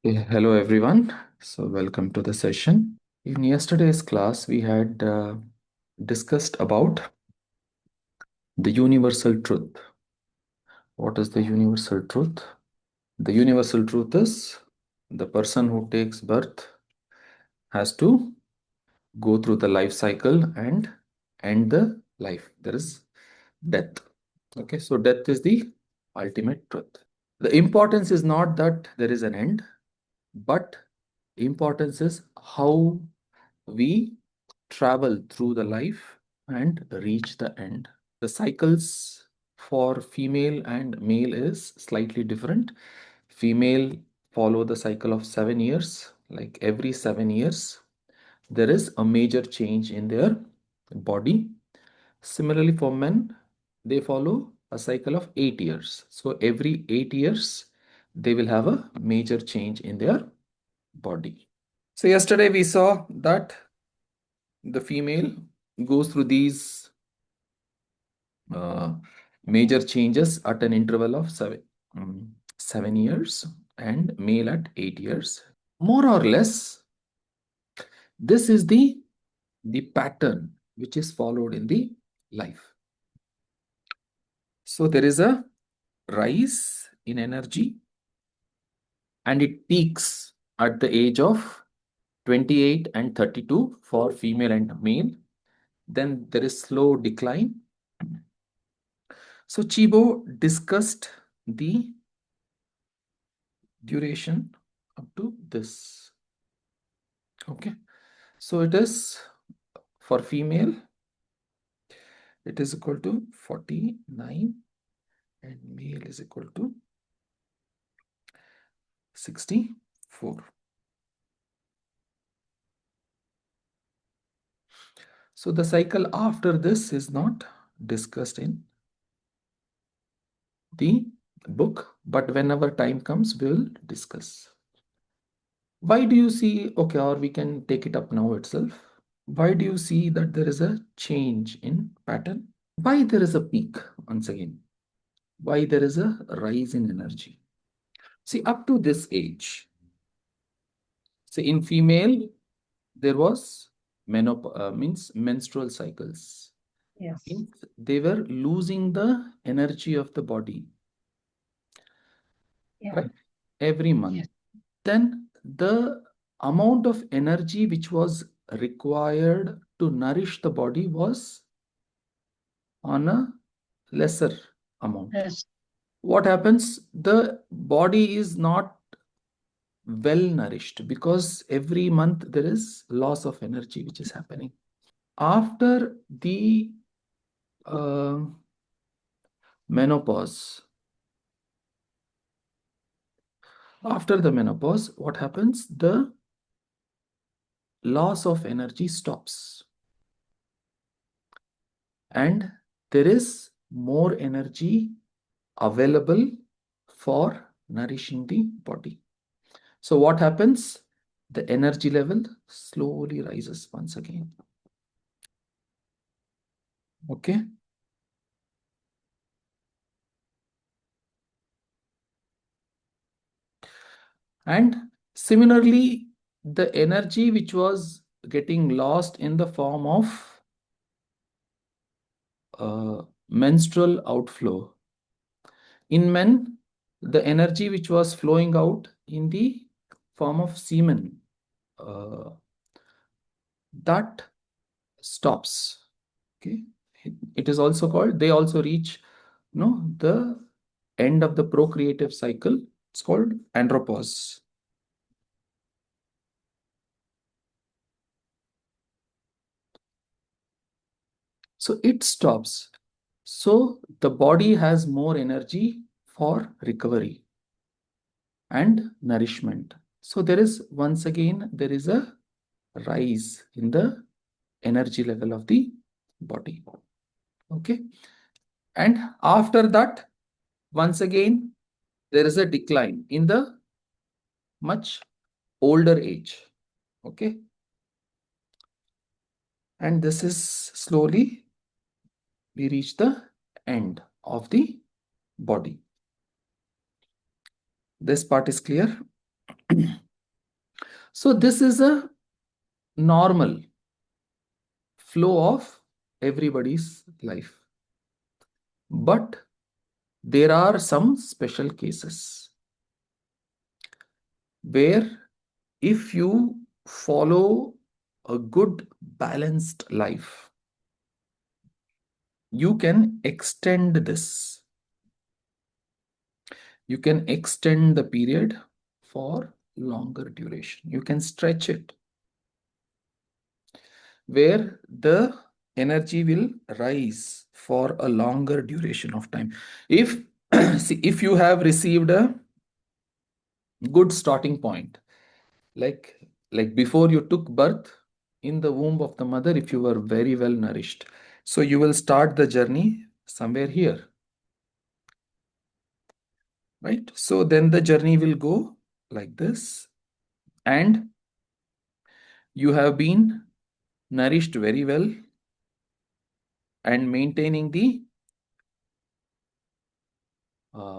Hello, everyone. So, welcome to the session. In yesterday's class, we had discussed about the universal truth. What is the universal truth? The universal truth is the person who takes birth has to go through the life cycle and end the life. There is death. Okay, so death is the ultimate truth. The importance is not that there is an end, but importance is how we travel through the life and reach the end. The cycles for female and male is slightly different. Female follow the cycle of 7 years. Like every 7 years, there is a major change in their body. Similarly, for men, they follow a cycle of 8 years. So every 8 years, they will have a major change in their body. So yesterday we saw that the female goes through these uh, major changes at an interval of 7 years and male at 8 years. More or less, this is the pattern which is followed in the life. So there is a rise in energy and it peaks at the age of 28 and 32 for female and male. Then there is slow decline. So Chibo discussed the duration up to this. Okay. So it is for female, it is equal to 49 and male is equal to 64. So the cycle after this is not discussed in the book, but whenever time comes, we will discuss. Why do you see, okay, or we can take it up now itself. Why do you see that there is a change in pattern? Why there is a peak once again? Why there is a rise in energy? See, up to this age, see in female, there was means menstrual cycles. Yes. They were losing the energy of the body, Yeah. right? Every month. Yes. Then the amount of energy which was required to nourish the body was on a lesser amount. Yes. What happens? The body is not well nourished because every month there is loss of energy which is happening. After the uh, menopause, what happens? The loss of energy stops and there is more energy available for nourishing the body. So what happens? The energy level slowly rises once again. Okay. And similarly, the energy which was getting lost in the form of menstrual outflow. In men, the energy which was flowing out in the form of semen, that stops. Okay. It is also called, they also reach the end of the procreative cycle. It's called andropause. So it stops. So the body has more energy for recovery and nourishment. So there is once again, there is a rise in the energy level of the body. Okay. And after that, once again, there is a decline in the much older age. Okay. And this is slowly we reach the end of the body. This part is clear. So this is a normal flow of everybody's life. But there are some special cases where if you follow a good balanced life, you can extend this. You can extend the period for longer duration. You can stretch it where the energy will rise for a longer duration of time. If see, if you have received a good starting point, like before you took birth in the womb of the mother, if you were very well nourished, so you will start the journey somewhere here, right? So then the journey will go like this, and you have been nourished very well and maintaining the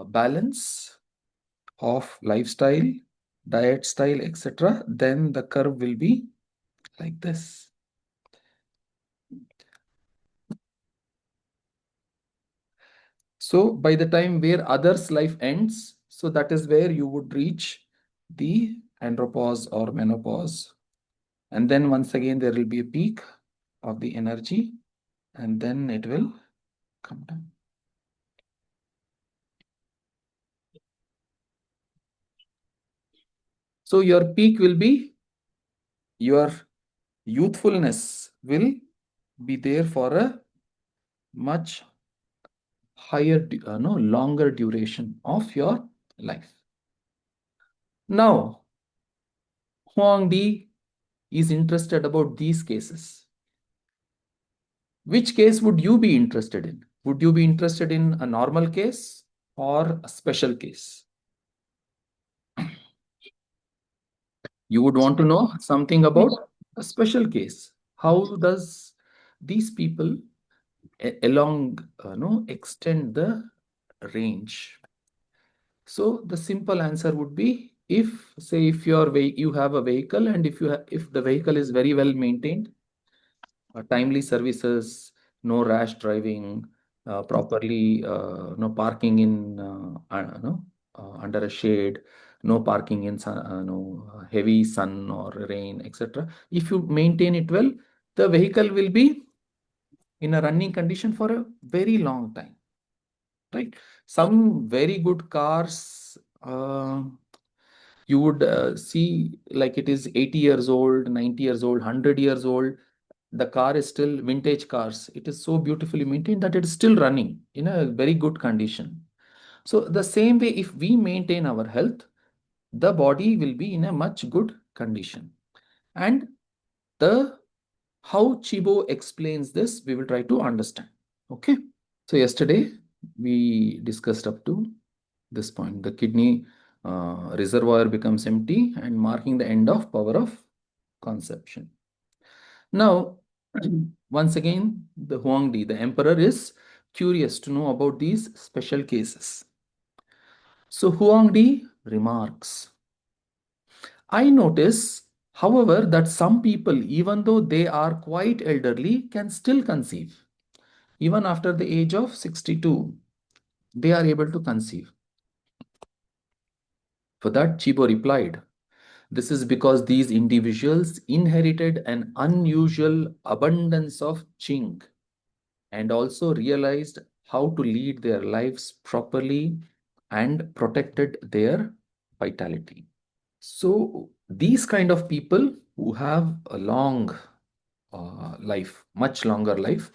balance of lifestyle, diet style, etc., then the curve will be like this. So by the time where others' life ends, so that is where you would reach the andropause or menopause. And then once again, there will be a peak of the energy, and then it will come down. So your peak will be, your youthfulness will be there for a much higher, no, longer duration of your life. Now, Huang Di is interested about these cases. Which case would you be interested in? Would you be interested in a normal case or a special case? You would want to know something about a special case. How does these people along, no, extend the range? So the simple answer would be, if say if you have a vehicle, and if the vehicle is very well maintained, timely services, no rash driving, properly, no parking in no, under a shade, no parking in sun, no heavy sun or rain, etc. If you maintain it well, the vehicle will be in a running condition for a very long time, right? Some very good cars, you would see like it is 80 years old, 90 years old, 100 years old. The car is still vintage cars. It is so beautifully maintained that it is still running in a very good condition. So the same way, if we maintain our health, the body will be in a much good condition. And the how Chibo explains this, we will try to understand. Okay. So yesterday we discussed up to this point. The kidney reservoir becomes empty and marking the end of power of conception. Now, once again, the Huangdi, the emperor, is curious to know about these special cases. So Huangdi remarks, I notice, however, that some people, even though they are quite elderly, can still conceive. Even after the age of 62, they are able to conceive. For that, Chibo replied, this is because these individuals inherited an unusual abundance of Qing and also realized how to lead their lives properly and protected their vitality. So these kind of people who have a long life, much longer life,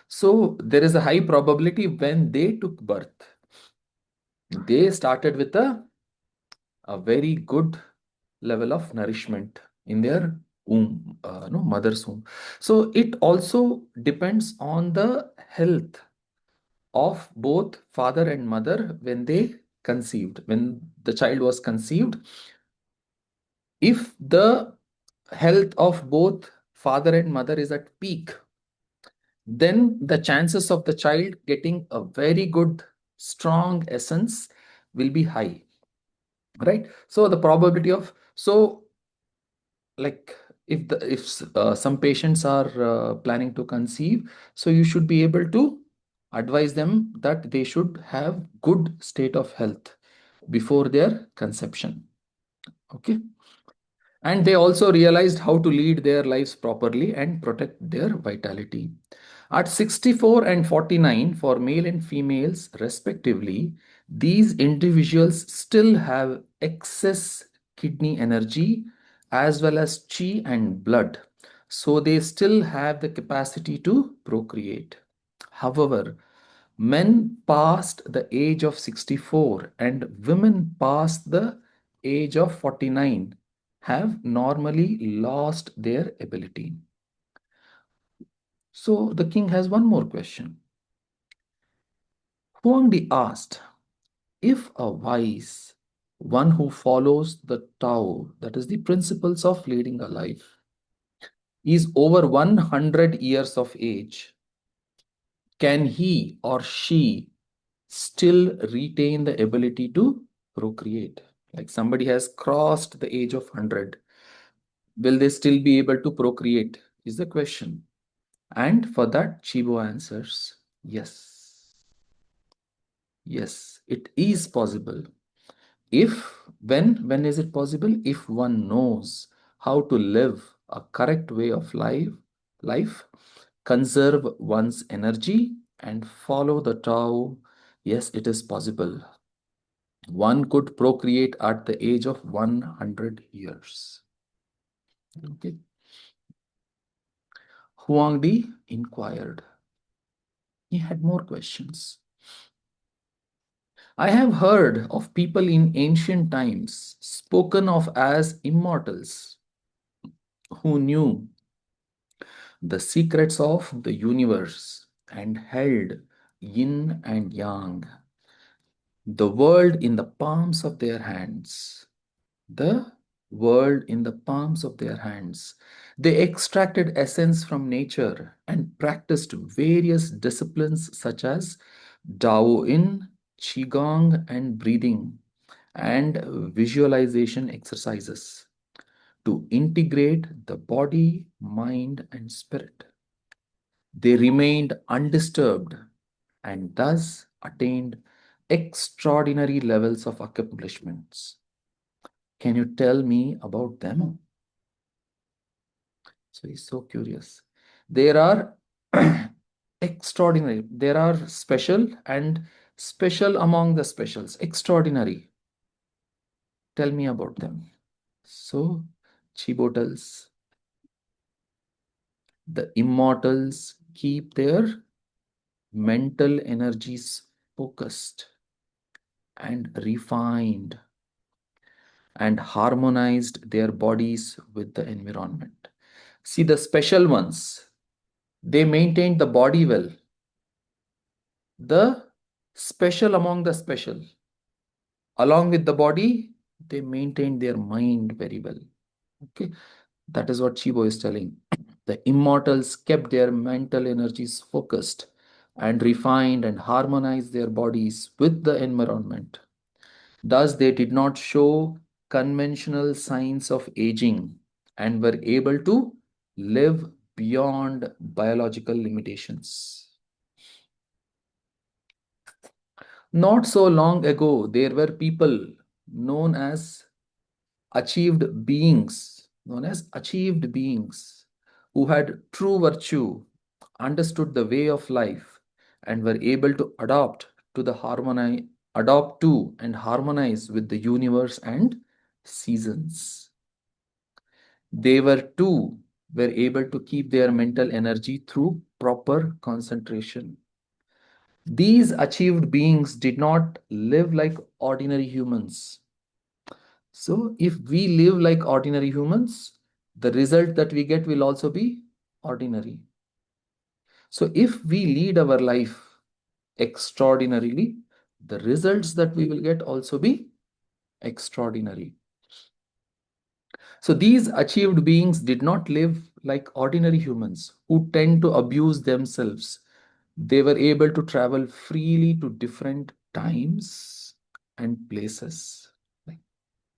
so there is a high probability when they took birth, they started with a very good level of nourishment in their womb, no, mother's womb. So it also depends on the health of both father and mother when they conceived, when the child was conceived. If the health of both father and mother is at peak, then the chances of the child getting a very good, strong essence will be high, right? So the probability of So, like, if some patients are planning to conceive, so you should be able to advise them that they should have good state of health before their conception. Okay. And they also realized how to lead their lives properly and protect their vitality. At 64 and 49, for male and females respectively, these individuals still have excess kidney energy as well as chi and blood. So they still have the capacity to procreate. However, men past the age of 64 and women past the age of 49 have normally lost their ability. So the king has one more question. Huangdi asked, if a wise, one who follows the Tao, that is the principles of leading a life, is over 100 years of age, can he or she still retain the ability to procreate? Like somebody has crossed the age of 100, will they still be able to procreate? Is the question. And for that, Chibo answers yes. Yes, it is possible. If, when is it possible? If one knows how to live a correct way of life, conserve one's energy, and follow the Tao, yes, it is possible. One could procreate at the age of 100 years. Okay. Huangdi inquired. He had more questions. I have heard of people in ancient times spoken of as immortals who knew the secrets of the universe and held yin and yang, the world in the palms of their hands. The world in the palms of their hands. They extracted essence from nature and practiced various disciplines such as Tao In, Qigong, and breathing and visualization exercises to integrate the body, mind, and spirit. They remained undisturbed and thus attained extraordinary levels of accomplishments. Can you tell me about them? So he's so curious. There are extraordinary, there are special and special among the specials, extraordinary. Tell me about them. So, Chibo tells, the immortals keep their mental energies focused and refined and harmonized their bodies with the environment. See, the special ones, they maintained the body well. The special among the special, along with the body, they maintained their mind very well. Okay, that is what Chibo is telling. The immortals kept their mental energies focused and refined and harmonized their bodies with the environment. Thus, they did not show conventional signs of aging and were able to live beyond biological limitations. Not so long ago, there were people known as achieved beings who had true virtue, understood the way of life, and were able to adopt to and harmonize with the universe and seasons. They were able to keep their mental energy through proper concentration. These achieved beings did not live like ordinary humans. So, if we live like ordinary humans, the result that we get will also be ordinary. So, if we lead our life extraordinarily, the results that we will get also be extraordinary. So, these achieved beings did not live like ordinary humans who tend to abuse themselves. They were able to travel freely to different times and places. Like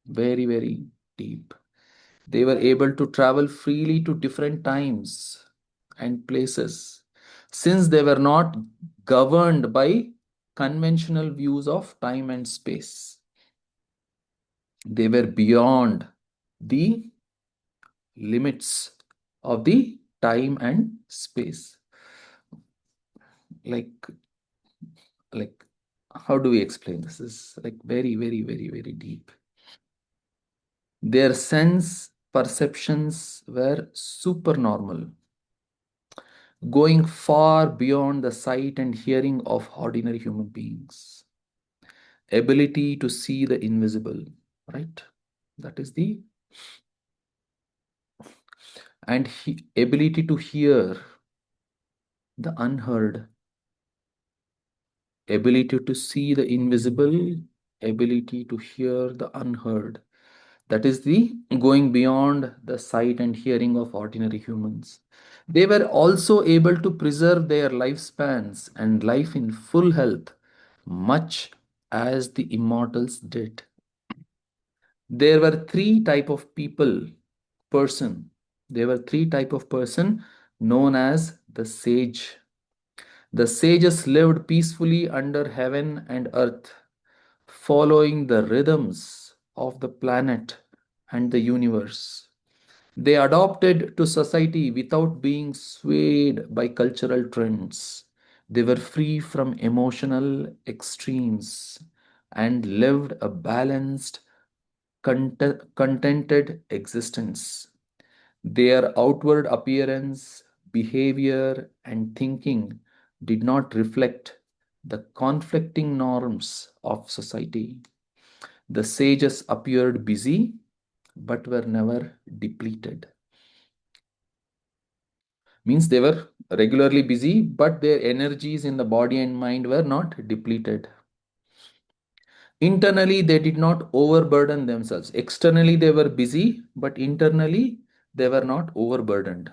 very, very. deep. They were able to travel freely to different times and places since they were not governed by conventional views of time and space. They were beyond the limits of the time and space. Like, like, how do we explain this? This is like very, very, very, very deep. Their sense perceptions were supernormal, going far beyond the sight and hearing of ordinary human beings. Ability to see the invisible, right? That is the ability to hear the unheard, ability to see the invisible, ability to hear the unheard. That is the going beyond the sight and hearing of ordinary humans. They were also able to preserve their lifespans and life in full health, much as the immortals did. There were three type of person. There were three type of person known as the sage. The sages lived peacefully under heaven and earth, following the rhythms of the planet and the universe. They adopted to society without being swayed by cultural trends. They were free from emotional extremes and lived a balanced, contented existence. Their outward appearance, behavior, and thinking did not reflect the conflicting norms of society. The sages appeared busy but were never depleted. Means they were regularly busy, but their energies in the body and mind were not depleted. Internally, they did not overburden themselves. Externally, they were busy, but internally, they were not overburdened.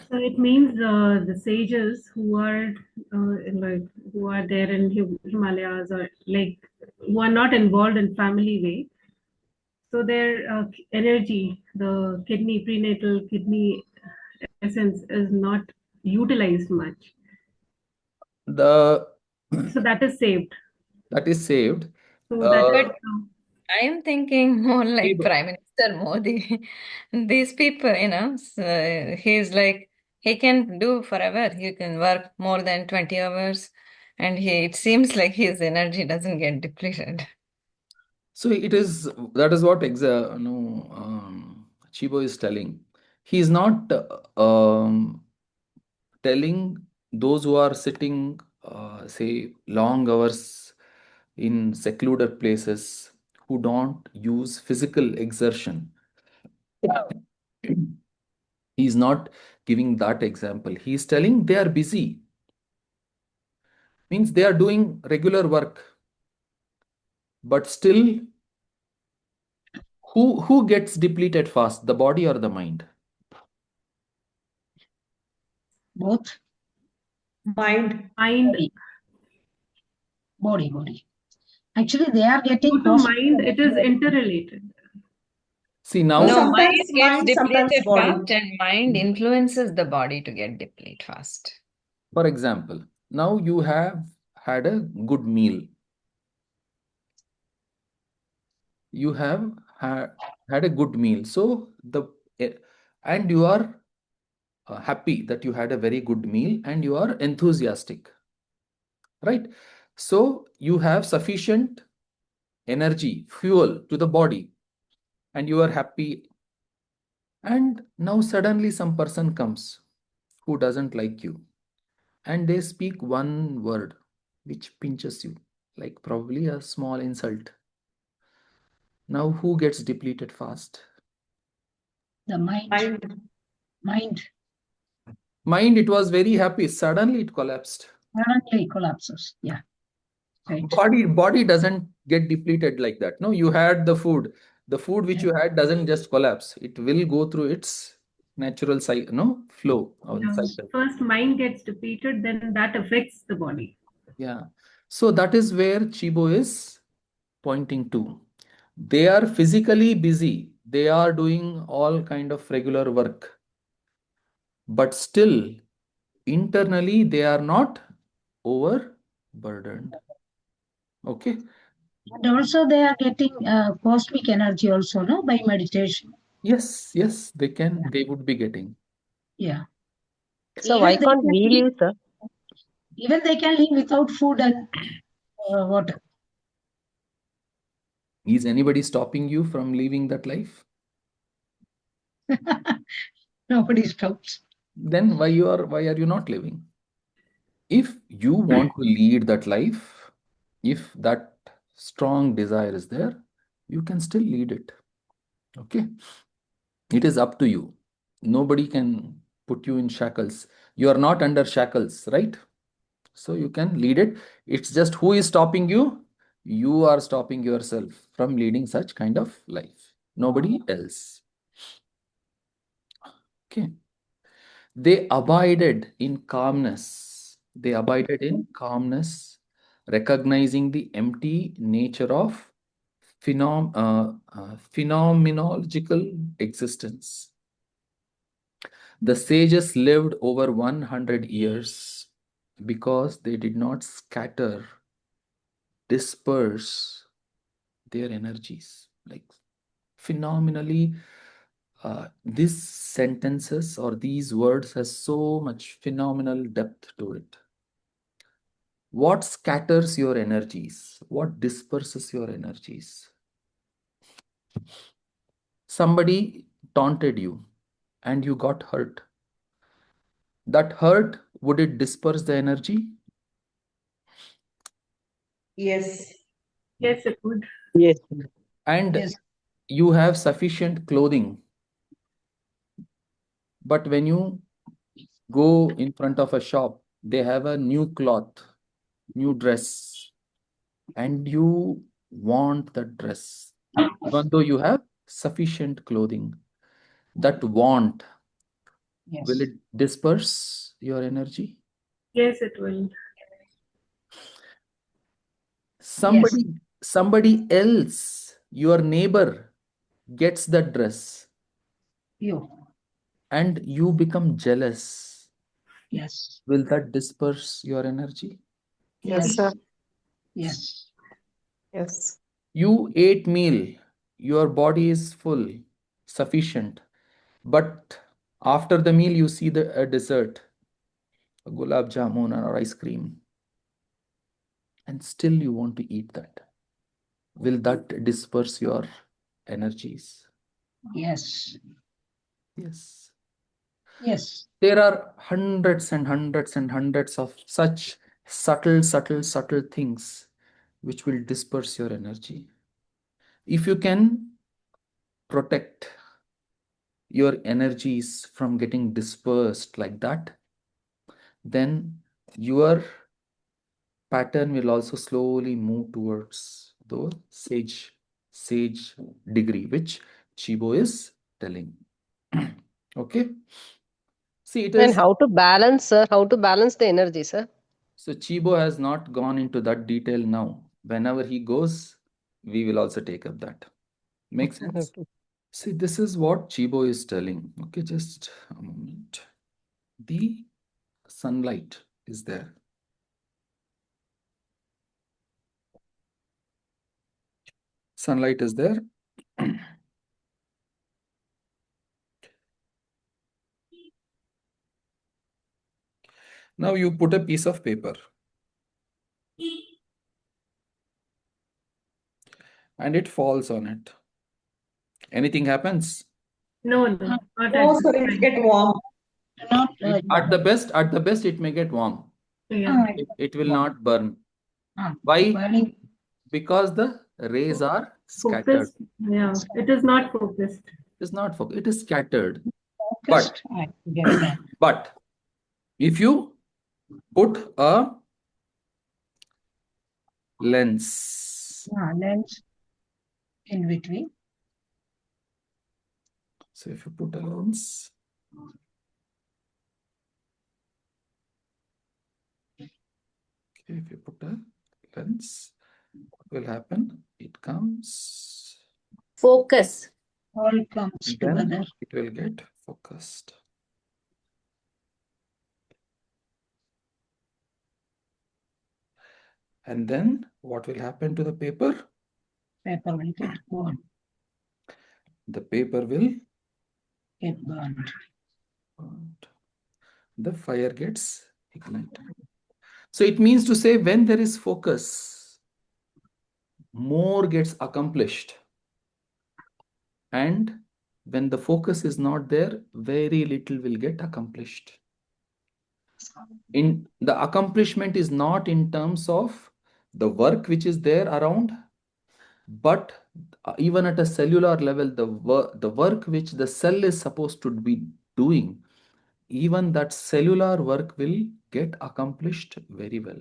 So it means the sages like who are there in Himalayas, or like who are not involved in family way. So their energy, the kidney prenatal kidney essence, is not utilized much. The So that is saved. that is saved. So that Uh, But I am thinking more like Shiva- Prime Minister Modi. These people, he's like, he can do forever. He can work more than 20 hours. And it seems like his energy doesn't get depleted. so it is that is what no, Chibo is telling. He is not telling those who are sitting, say, long hours in secluded places who don't use physical exertion. He is not giving that example. He is telling they are busy, means they are doing regular work, but still, who gets depleted fast, the body or the mind? Both mind, mind, body, body. Actually, they are getting to positive mind, it is energy. interrelated. See No, now, No, sometimes mind gets mind, sometimes depleted body. fast, and mind influences the body to get depleted fast. for example, now you have had a good meal. You have had a good meal. So eh, and you are happy that you had a very good meal and you are enthusiastic, right? So you have sufficient energy, fuel to the body, and you are happy. And now suddenly some person comes who doesn't like you, and they speak one word which pinches you, like probably a small insult. Now who gets depleted fast? The mind, mind Mind, it was very happy, suddenly it collapsed. suddenly collapses. Yeah, right. Body doesn't get depleted like that. No, you had the food which Yeah. you had doesn't just collapse, it will go through its natural cycle, no, flow or Yeah. cycle. First, mind gets depleted, then that affects the body. Yeah, so that is where Chibo is pointing to. They are physically busy. They are doing all kind of regular work. But still, internally, they are not overburdened. Okay. And also they are getting cosmic energy also, no, by meditation. Yes, yes, they can. They would be getting. Yeah. So Even why they can't can we live, live, sir? even they can live without food and water. Is anybody stopping you from living that life? Nobody stops. Then why are you not living? If you want to lead that life, if that strong desire is there, you can still lead it. Okay. It is up to you. Nobody can put you in shackles. You are not under shackles, right? So you can lead it. It's just who is stopping you? You are stopping yourself from leading such kind of life. Nobody else. Okay. They abided in calmness. They abided in calmness, recognizing the empty nature of phenomenological existence. The sages lived over 100 years because they did not scatter, disperse their energies. Like phenomenally, these sentences or these words has so much phenomenal depth to it. What scatters your energies? What disperses your energies? Somebody taunted you and you got hurt. That hurt, would it disperse the energy? Yes. Yes, it would. Yes. And Yes. you have sufficient clothing. But when you go in front of a shop, they have a new cloth, new dress, and you want that dress, even though you have sufficient clothing. That want, will Yes. it disperse your energy? Yes, it will. Yes. Somebody else, your neighbor, gets that dress You. and you become jealous. Yes. Will that disperse your energy? Yes, Yes. sir. Yes. Yes. You ate meal, your body is full, sufficient. But after the meal, you see a dessert, a gulab jamun or ice cream, and still you want to eat that. Will that disperse your energies? Yes. Yes. Yes. There are hundreds and hundreds and hundreds of such subtle things which will disperse your energy. If you can protect your energies from getting dispersed like that, then your pattern will also slowly move towards the sage degree, which Chibo is telling. Okay. See, it And is. how to balance, sir? How to balance the energy, sir? So Chibo has not gone into that detail now. Whenever he goes, we will also take up that. Makes sense? Okay. See, this is what Chibo is telling. Okay, just a moment. The sunlight is there. Sunlight is there. Now you put a piece of paper and it falls on it. Anything happens? No, not at No, this sir, it time. get warm. Not. At the best, it may get warm. Yeah. It will not burn. Burning. Why? Because the rays are scattered. Focused. Yeah. It is not focused. It is not focused. It is scattered. Focused. I get that. But if you put a lens, Lens in between. so if you put a lens, okay, if you put a lens, what will happen? It comes Focus. All comes Then together. it will get focused. And then what will happen to the paper? Paper will get burned. The paper will Get burned. burnt. The fire gets ignited. So it means to say when there is focus, more gets accomplished. And when the focus is not there, very little will get accomplished. In the accomplishment is not in terms of the work which is there around, but even at a cellular level, the work which the cell is supposed to be doing, even that cellular work will get accomplished very well.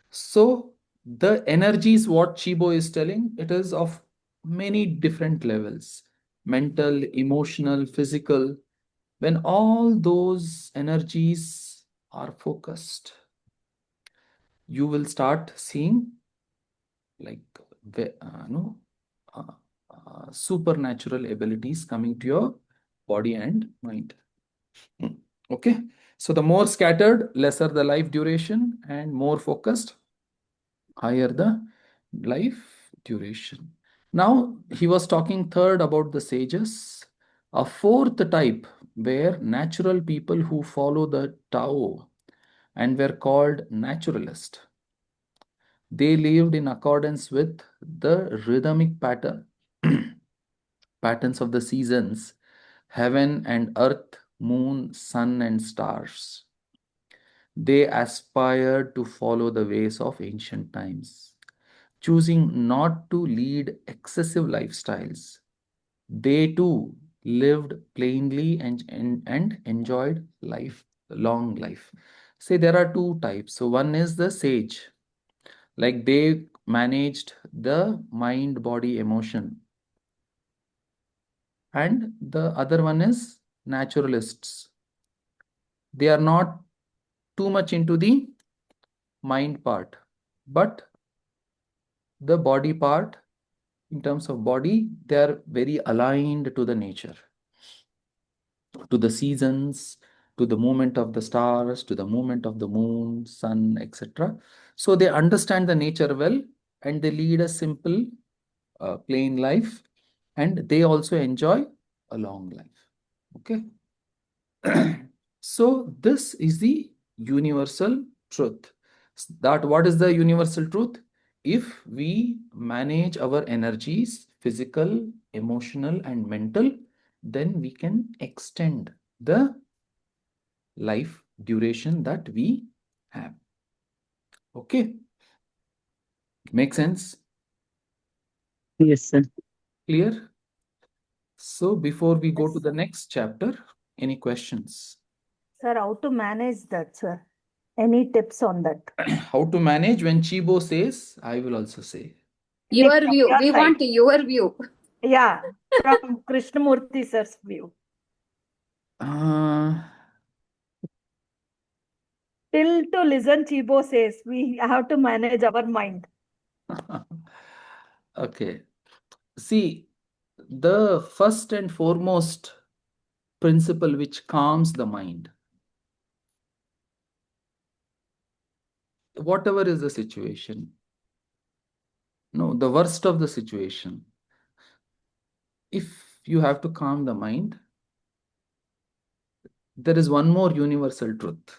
So the energies, what Chibo is telling, it is of many different levels: mental, emotional, physical. When all those energies are focused, you will start seeing like no supernatural abilities coming to your body and mind. Okay, so the more scattered, lesser the life duration, and more focused, higher the life duration. Now he was talking third about the sages. A fourth type were natural people who follow the Tao and were called naturalist. They lived in accordance with the rhythmic patterns of the seasons, heaven and earth, moon, sun, and stars. They aspired to follow the ways of ancient times, choosing not to lead excessive lifestyles. They too lived plainly and enjoyed life, long life. Say there are two types. So one is the sage, like they managed the mind, body, emotion. And the other one is naturalists. They are not too much into the mind part, but the body part, in terms of body, they are very aligned to the nature, to the seasons, to the movement of the stars, to the movement of the moon, sun, etc. So they understand the nature well, and they lead a simple, plain life, and they also enjoy a long life. Okay. So this is the universal truth. That what is the universal truth? If we manage our energies, physical, emotional, and mental, then we can extend the life duration that we have. Okay. Make sense? Yes, sir. Clear? So before we go to Yes. the next chapter, any questions? Sir, how to manage that, sir? Any tips on that? How to manage? When Chibo says, I will also say. Your From view. your We side. want your view. Yeah, from Krishnamurti sir's view. Till to listen, Chibo says we have to manage our mind. Okay. See, the first and foremost principle which calms the mind, whatever is the situation, no, the worst of the situation, if you have to calm the mind, there is one more universal truth.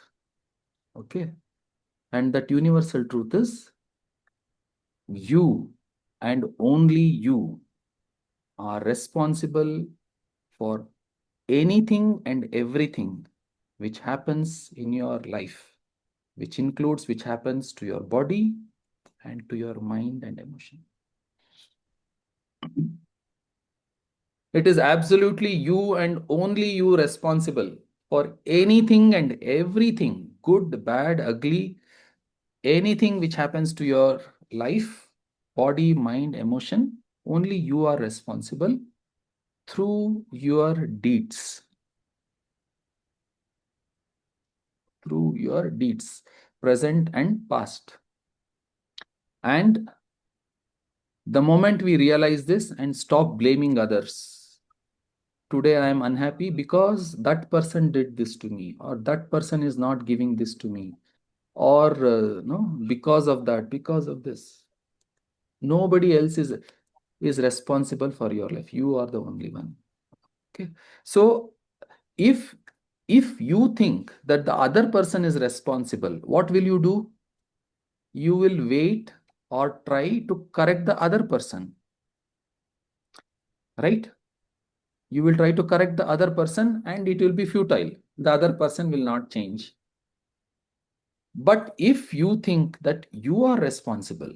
Okay. And that universal truth is you and only you are responsible for anything and everything which happens in your life, which includes which happens to your body and to your mind and emotion. It is absolutely you and only you responsible for anything and everything, good, bad, ugly, anything which happens to your life, body, mind, emotion. Only you are responsible through your deeds. Through your deeds, present and past. And The moment we realize this and stop blaming others, today I am unhappy because that person did this to me, or that person is not giving this to me, or no, because of that, because of this. Nobody else is responsible for your life. You are the only one. Okay. So if you think that the other person is responsible, what will you do? You will wait or try to correct the other person, right? You will try to correct the other person and it will be futile. The other person will not change. But if you think that you are responsible,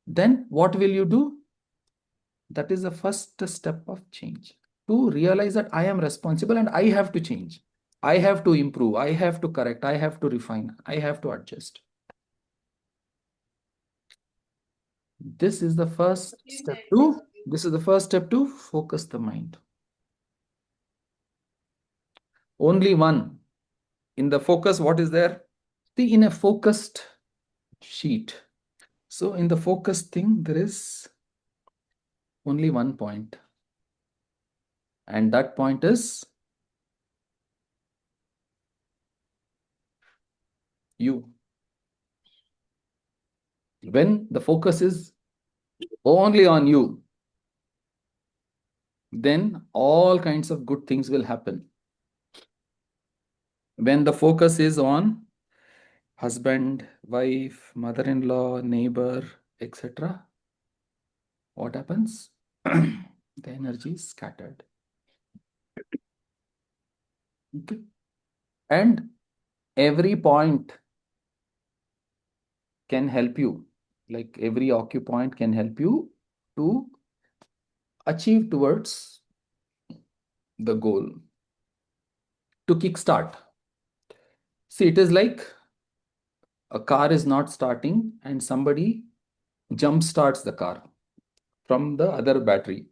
then what will you do? That is the first step of change. To realize that I am responsible and I have to change. I have to improve. I have to correct. I have to refine. I have to adjust. This is the first step to focus the mind. Only one. In the focus, what is there? See, in a focused sheet. So in the focused thing, there is only one point. And that point is you. When the focus is only on you, then all kinds of good things will happen. When the focus is on husband, wife, mother-in-law, neighbor, etc., what happens? The energy is scattered. Okay. And every point can help you, like every acupoint can help you to achieve towards the goal, to kickstart. See, it is like a car is not starting and somebody jump starts the car from the other battery.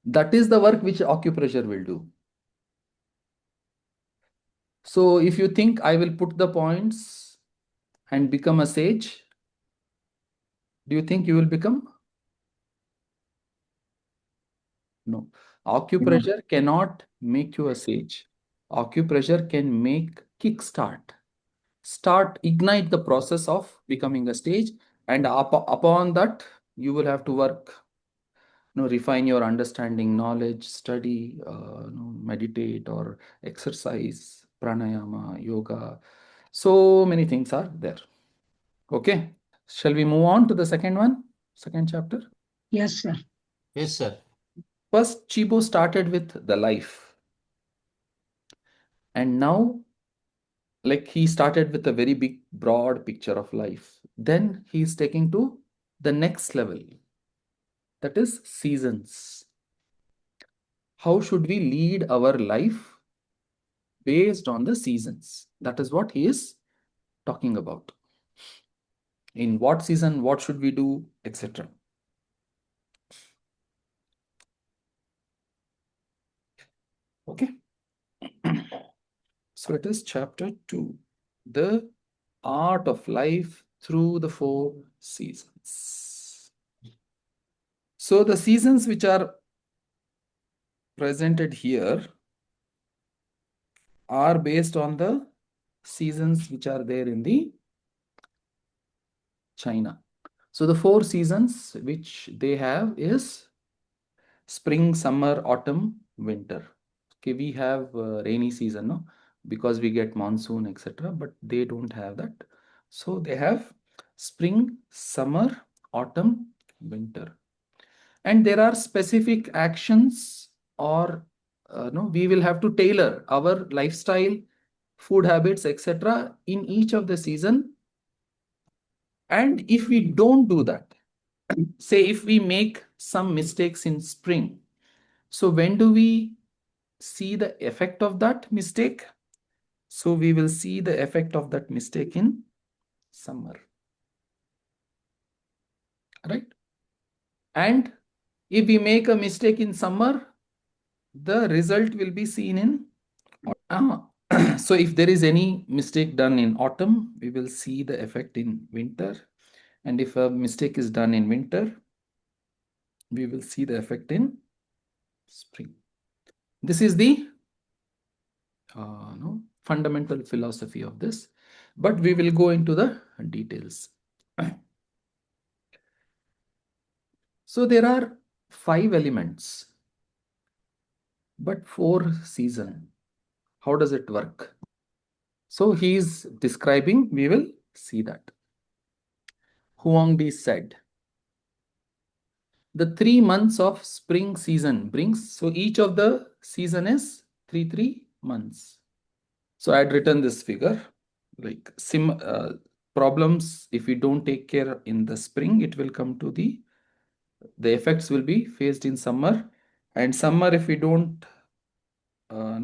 That is the work which acupressure will do. So if you think I will put the points and become a sage, do you think you will become? No. Acupressure cannot make you a sage. Acupressure can make ignite the process of becoming a sage, and upon that you will have to work, refine your understanding, knowledge, study, meditate or exercise, pranayama, yoga. So many things are there. Okay. Shall we move on to the second chapter? Yes, sir. Yes, sir. First, Chibo started with the life. And now, like he started with a very big, broad picture of life. Then he is taking to the next level. That is seasons. How should we lead our life based on the seasons? That is what he is talking about. In what season, what should we do, etc. Okay. So it is chapter 2, the art of life through the 4 seasons. So the seasons which are presented here are based on the seasons which are there in the China. So the 4 seasons which they have is spring, summer, autumn, winter. Okay, we have rainy season, no? Because we get monsoon, etc. But they don't have that. So they have spring, summer, autumn, winter. And there are specific actions or no, we will have to tailor our lifestyle, food habits, etc. in each of the season. And if we don't do that, say if we make some mistakes in spring, so when do we see the effect of that mistake? So we will see the effect of that mistake in summer, right? And if we make a mistake in summer, the result will be seen in autumn. So if there is any mistake done in autumn, we will see the effect in winter. And if a mistake is done in winter, we will see the effect in spring. This is the fundamental philosophy of this, but we will go into the details. So there are 5 elements, but 4 seasons. How does it work? So he is describing, we will see that. Huangdi said, the 3 months of spring season brings, so each of the season is 3 months. So I had written this figure, like problems, if we don't take care in the spring, it will come to the effects will be faced in summer, and summer, if we don't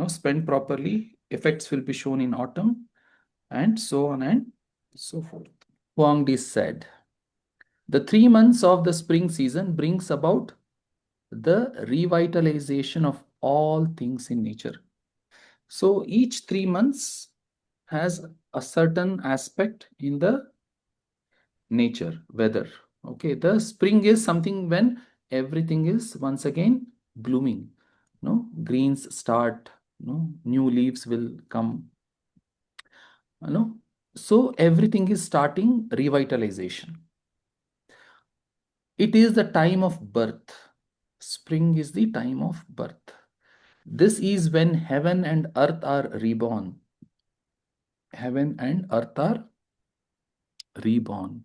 spend properly, effects will be shown in autumn, and so on and so forth. Huang Di said, the 3 months of the spring season brings about the revitalization of all things in nature. So each 3 months has a certain aspect in the nature, weather. Okay, the spring is something when everything is once again blooming. Greens start, new leaves will come. So everything is starting revitalization. It is the time of birth. Spring is the time of birth. This is when heaven and earth are reborn. Heaven and earth are reborn.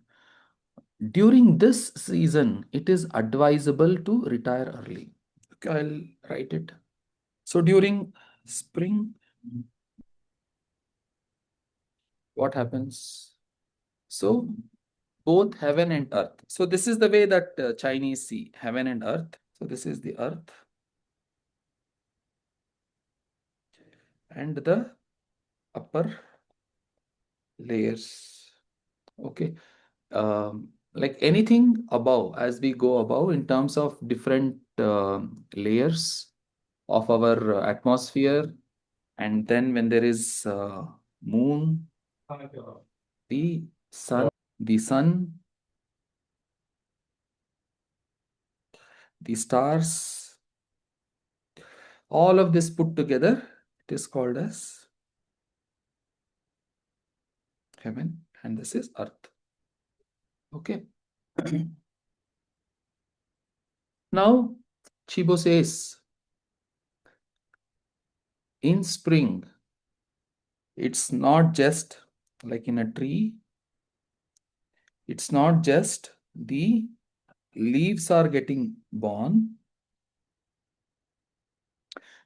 During this season, it is advisable to retire early. Okay, I'll write it. So during spring, what happens? So both heaven and earth. So this is the way that Chinese see heaven and earth. So this is the earth and the upper layers. Okay. Like anything above, as we go above in terms of different layers of our atmosphere, and then when there is moon, the sun, the stars, all of this put together, it is called as heaven, and this is earth. Okay. Now, Chibo says, in spring, it's not just like in a tree, it's not just the leaves are getting born,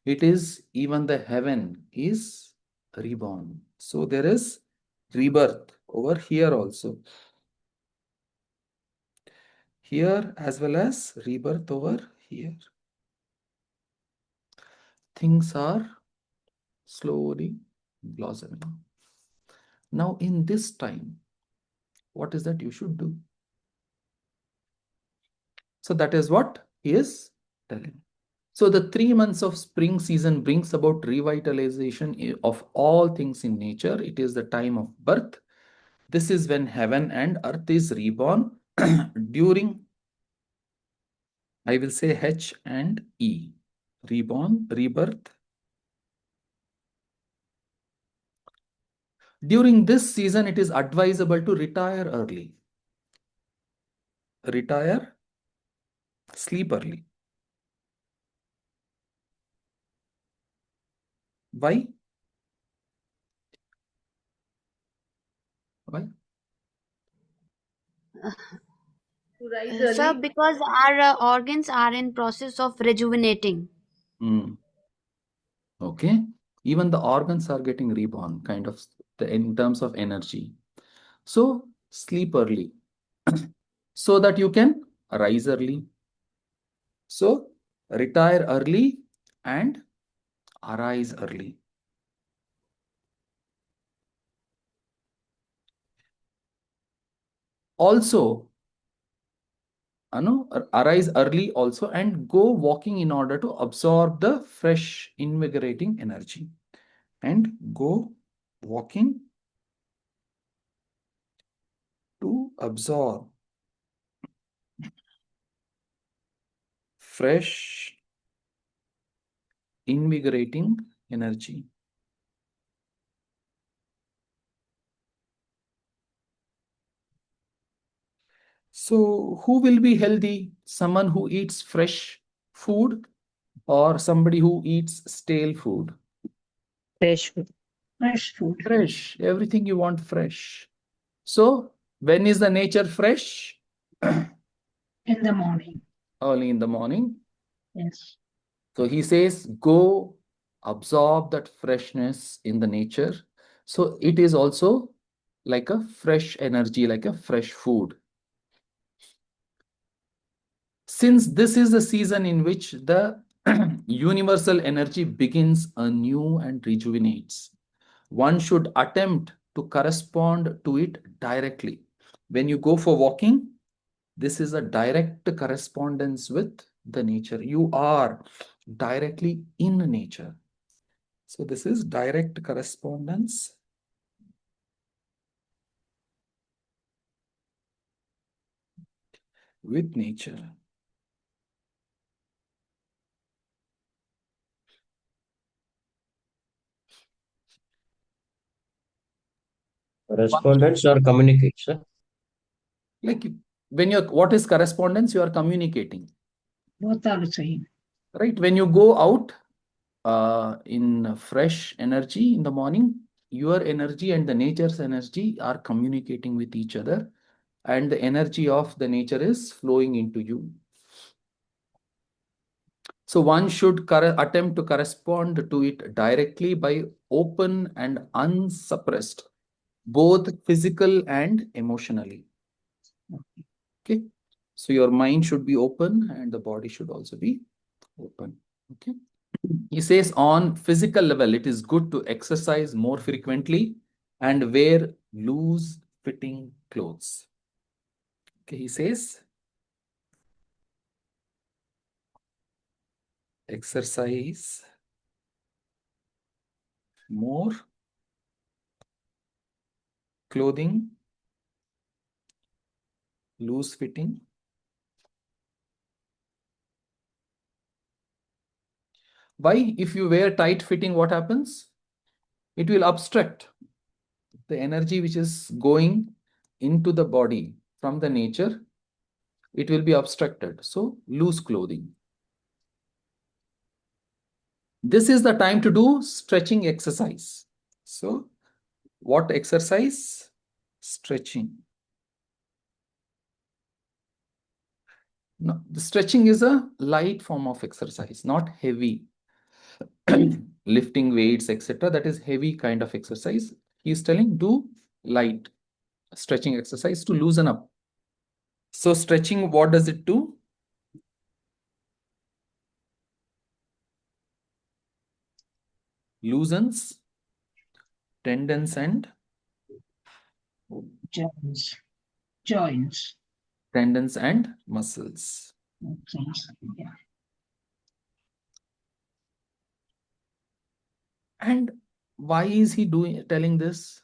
it is even the heaven is reborn. So there is rebirth over here also. Here as well as rebirth over here. Things are slowly blossoming. Now in this time, what is that you should do? So that is what he is telling. So the 3 months of spring season brings about revitalization of all things in nature. It is the time of birth. This is when heaven and earth is reborn during, I will say H and E. Reborn, rebirth. During this season, it is advisable to retire early. Retire, sleep early. Why? Why? To rise Sir, early. because our organs are in process of rejuvenating. Okay. Even the organs are getting reborn, kind of in terms of energy. So sleep early so that you can rise early. So retire early and arise early. Also, arise early also and go walking in order to absorb the fresh, invigorating energy. And go walking to absorb fresh, invigorating energy. So, who will be healthy? Someone who eats fresh food or somebody who eats stale food? Fresh food. Fresh food Fresh. Everything you want fresh. So, when is the nature fresh? in the morning. Early in the morning. Yes. So he says, go absorb that freshness in the nature. So it is also like a fresh energy, like a fresh food. Since this is the season in which the universal energy begins anew and rejuvenates, one should attempt to correspond to it directly. When you go for walking, this is a direct correspondence with the nature. You are directly in nature. So this is direct correspondence with nature. Correspondence or communication? Like when you're, what is correspondence? You are communicating, Both are the same. right? When you go out in fresh energy in the morning, your energy and the nature's energy are communicating with each other, and the energy of the nature is flowing into you. So one should attempt to correspond to it directly by open and unsuppressed, both physical and emotionally. Okay. So your mind should be open and the body should also be open. Okay. He says on physical level, it is good to exercise more frequently and wear loose fitting clothes. Okay. He says exercise more clothing, loose fitting. Why? If you wear tight fitting, what happens? It will obstruct the energy which is going into the body from the nature. It will be obstructed. So loose clothing. This is the time to do stretching exercise. So what exercise? Stretching. No, the stretching is a light form of exercise, not heavy. Lifting weights, etc. That is heavy kind of exercise. He is telling do light stretching exercise to loosen up. So stretching, what does it do? Loosens tendons and Joints. Joints. tendons and muscles. Okay. Yeah. And why is he telling this?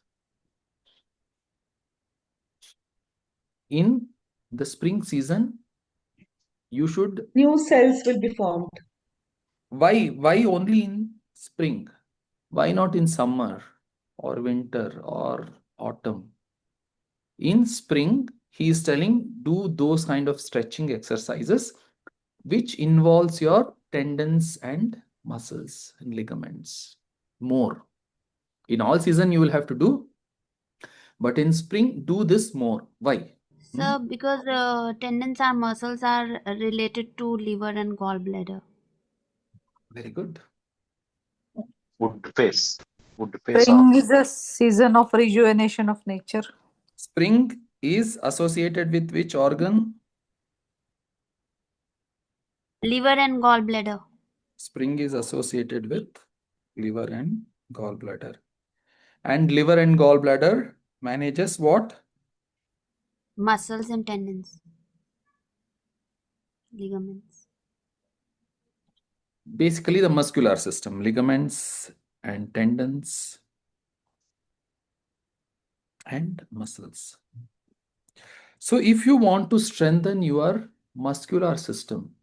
In the spring season, you should. New cells will be formed. Why only in spring? Why not in summer or winter or autumn? In spring, he is telling do those kind of stretching exercises which involves your tendons and muscles and ligaments more. In all season, you will have to do, but in spring, do this more. Why? So, because tendons and muscles are related to liver and gallbladder. Very good. Wood face. Wood face Spring off. is a season of rejuvenation of nature. Spring is associated with which organ? Liver and gallbladder. Spring is associated with liver and gallbladder. And liver and gallbladder manages what? Muscles and tendons. Ligaments. Basically the muscular system, ligaments and tendons and muscles. So if you want to strengthen your muscular system,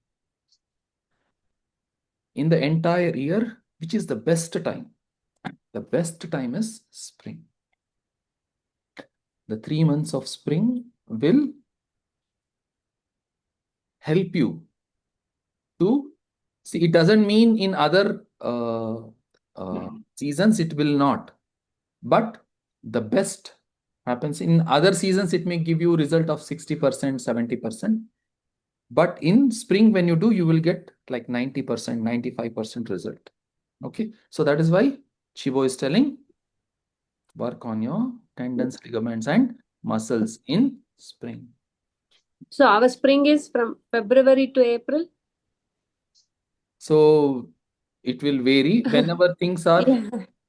in the entire year, which is the best time? The best time is spring. The 3 months of spring will help you to see. It doesn't mean in other seasons it will not, but the best happens in other seasons. It may give you result of 60%, 70%, but in spring when you do, you will get like 90%, 95% result. Okay, so that is why Chibo is telling work on your tendons, ligaments, and muscles in spring. So our spring is from February to April. So it will vary whenever things are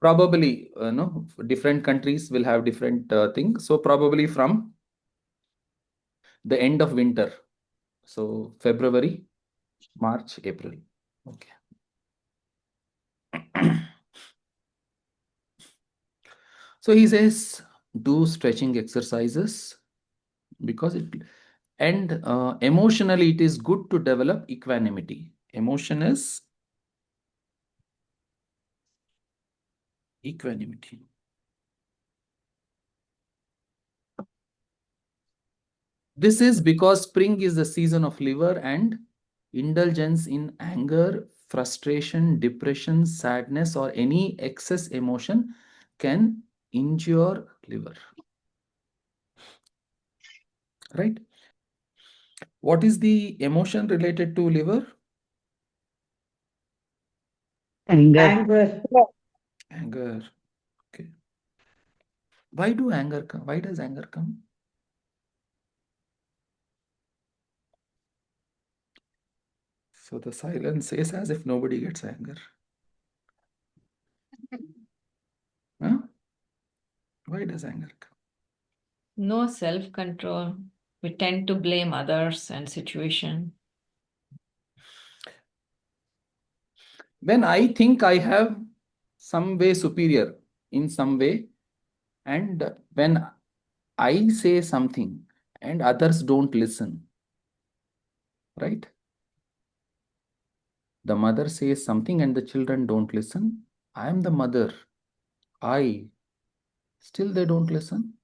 probably no, different countries will have different things. So probably from the end of winter. So February, March, April. Okay. So he says do stretching exercises because it, and emotionally it is good to develop equanimity. Emotion is equanimity. This is because spring is the season of liver, and indulgence in anger, frustration, depression, sadness, or any excess emotion can injure liver. Right? What is the emotion related to liver? Anger. Anger. Okay. Why do anger come? Why does anger come? So the silence says as if nobody gets anger. Huh? Why does anger come? No self-control. We tend to blame others and situation. When I think I have some way superior in some way, and when I say something and others don't listen, right? The mother says something and the children don't listen. I am the mother. Still they don't listen.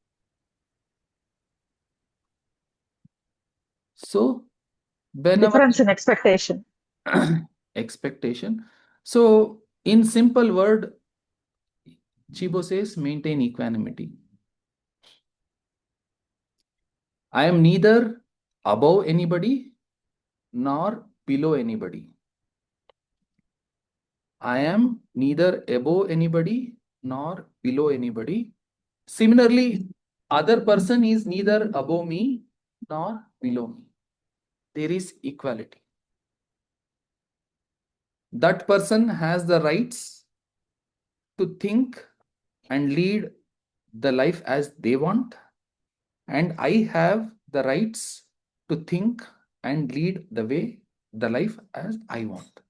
So whenever Difference in expectation. expectation. So in simple word, Chibo says maintain equanimity. I am neither above anybody nor below anybody. I am neither above anybody nor below anybody. Similarly, other person is neither above me nor below me. There is equality. That person has the rights to think and lead the life as they want, and I have the rights to think and lead the life as I want.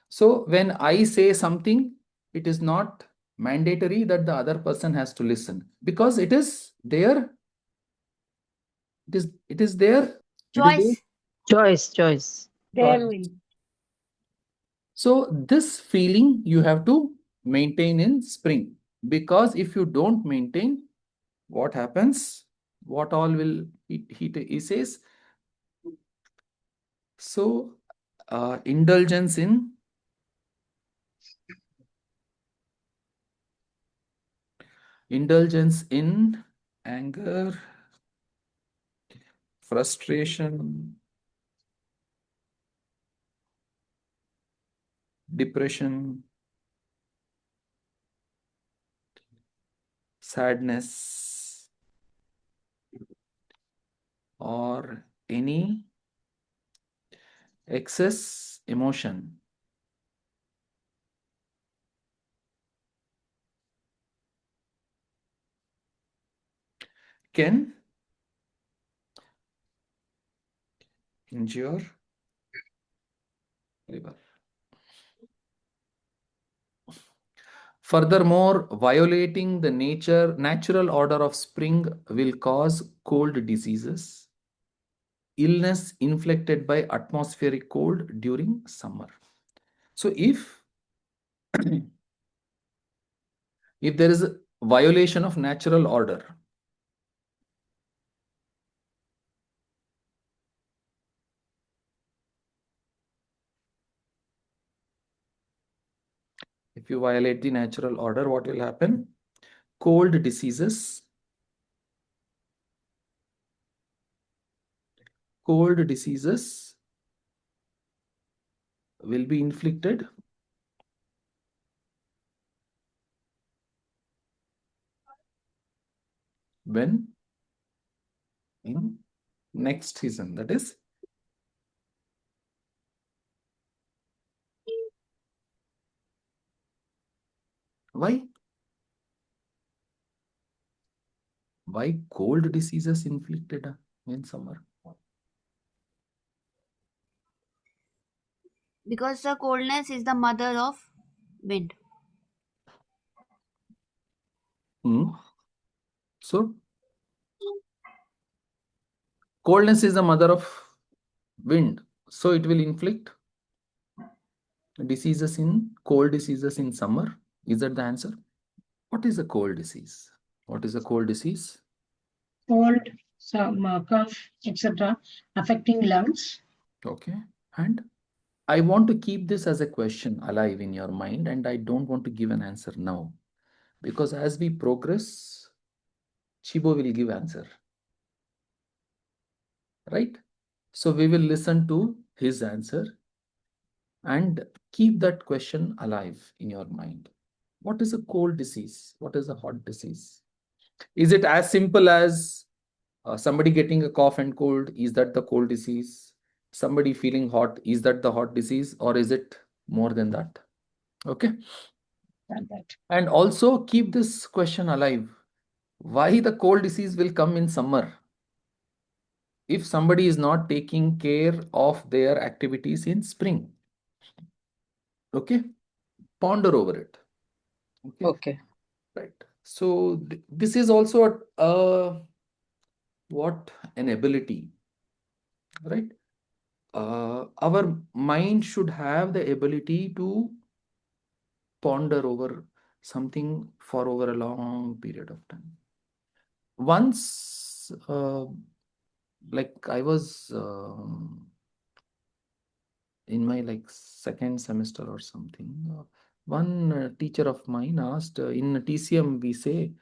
So when I say something, it is not mandatory that the other person has to listen, because it is their Choice. Choice. Their will. So this feeling you have to maintain in spring, because if you don't maintain, what happens? What all will he says? So indulgence in anger, frustration, depression, sadness, or any excess emotion can injure liver. Furthermore, violating the natural order of spring will cause cold diseases, illness inflicted by atmospheric cold during summer. So if there is a violation of natural order, if you violate the natural order, what will happen? Cold diseases will be inflicted when in next season, that is why cold diseases inflicted in summer? Because the coldness is the mother of wind. So coldness is the mother of wind, so it will inflict cold diseases in summer. Is that the answer? What is a cold disease? What is a cold disease? Cold, some cough, etc., affecting lungs. Okay. And I want to keep this as a question alive in your mind, and I don't want to give an answer now, because as we progress, Chibo will give answer. Right? So we will listen to his answer and keep that question alive in your mind. What is a cold disease? What is a hot disease? Is it as simple as somebody getting a cough and cold? Is that the cold disease? Somebody feeling hot, is that the hot disease, or is it more than that? Okay. And also keep this question alive. Why the cold disease will come in summer if somebody is not taking care of their activities in spring? Okay. Ponder over it. Okay. Right. So this is also an ability, right? Our mind should have the ability to ponder over something for over a long period of time. Once, like I was in my second semester or something, one teacher of mine asked, in TCM we say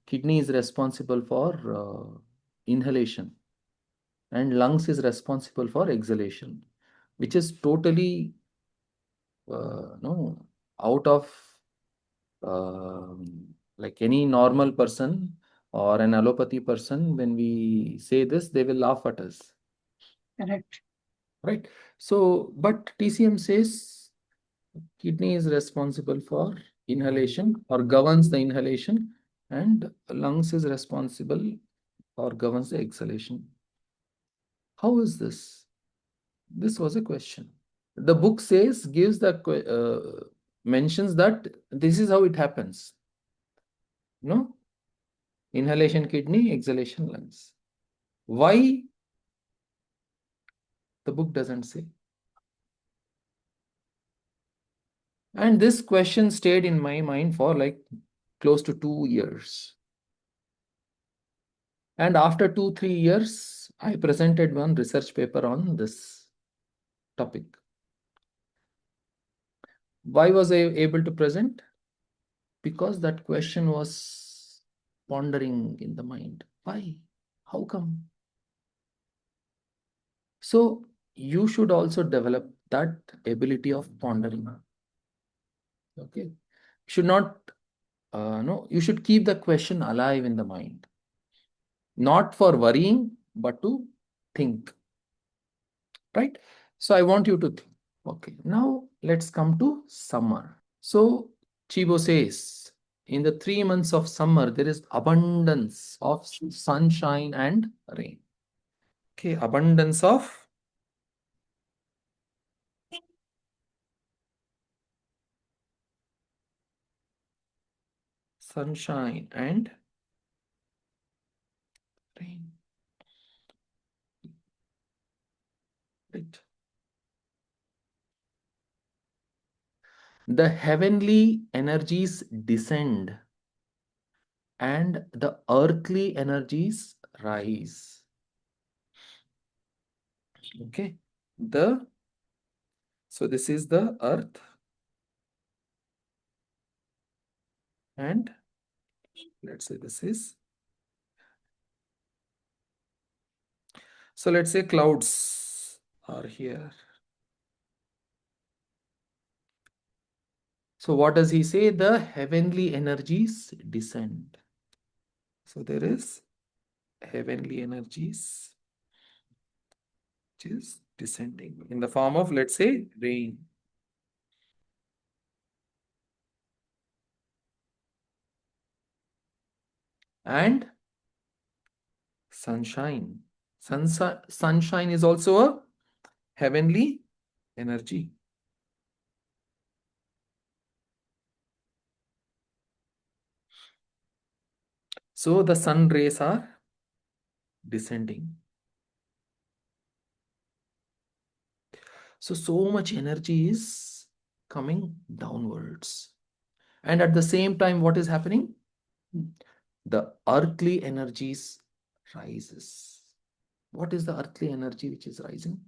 kidney is responsible for inhalation and lungs is responsible for exhalation, which is totally no out of like any normal person or an allopathy person. When we say this, they will laugh at us. Correct. Right. So, but TCM says kidney is responsible for inhalation or governs the inhalation, and lungs is responsible or governs the exhalation. How is this? This was a question. The book says, mentions that this is how it happens. No? Inhalation kidney, exhalation lungs. Why? The book doesn't say. And this question stayed in my mind for close to 2 years. And after 2-3 years, I presented one research paper on this topic. Why was I able to present? Because that question was pondering in the mind. Why? How come? So you should also develop that ability of pondering. Okay. Should not, no, you should keep the question alive in the mind. Not for worrying, but to think. Right? So I want you to think. Okay. Now let's come to summer. So Chibo says, in the 3 months of summer, there is abundance of sunshine and rain. Okay. Abundance of sunshine and rain. Right. The heavenly energies descend and the earthly energies rise. Okay. So this is the earth, and let's say this is. So let's say clouds are here. So what does he say? The heavenly energies descend. So there is heavenly energies which is descending in the form of, let's say, rain. And sunshine. Sunshine is also a heavenly energy. So the sun rays are descending. So much energy is coming downwards. And at the same time, what is happening? The earthly energies rises. What is the earthly energy which is rising?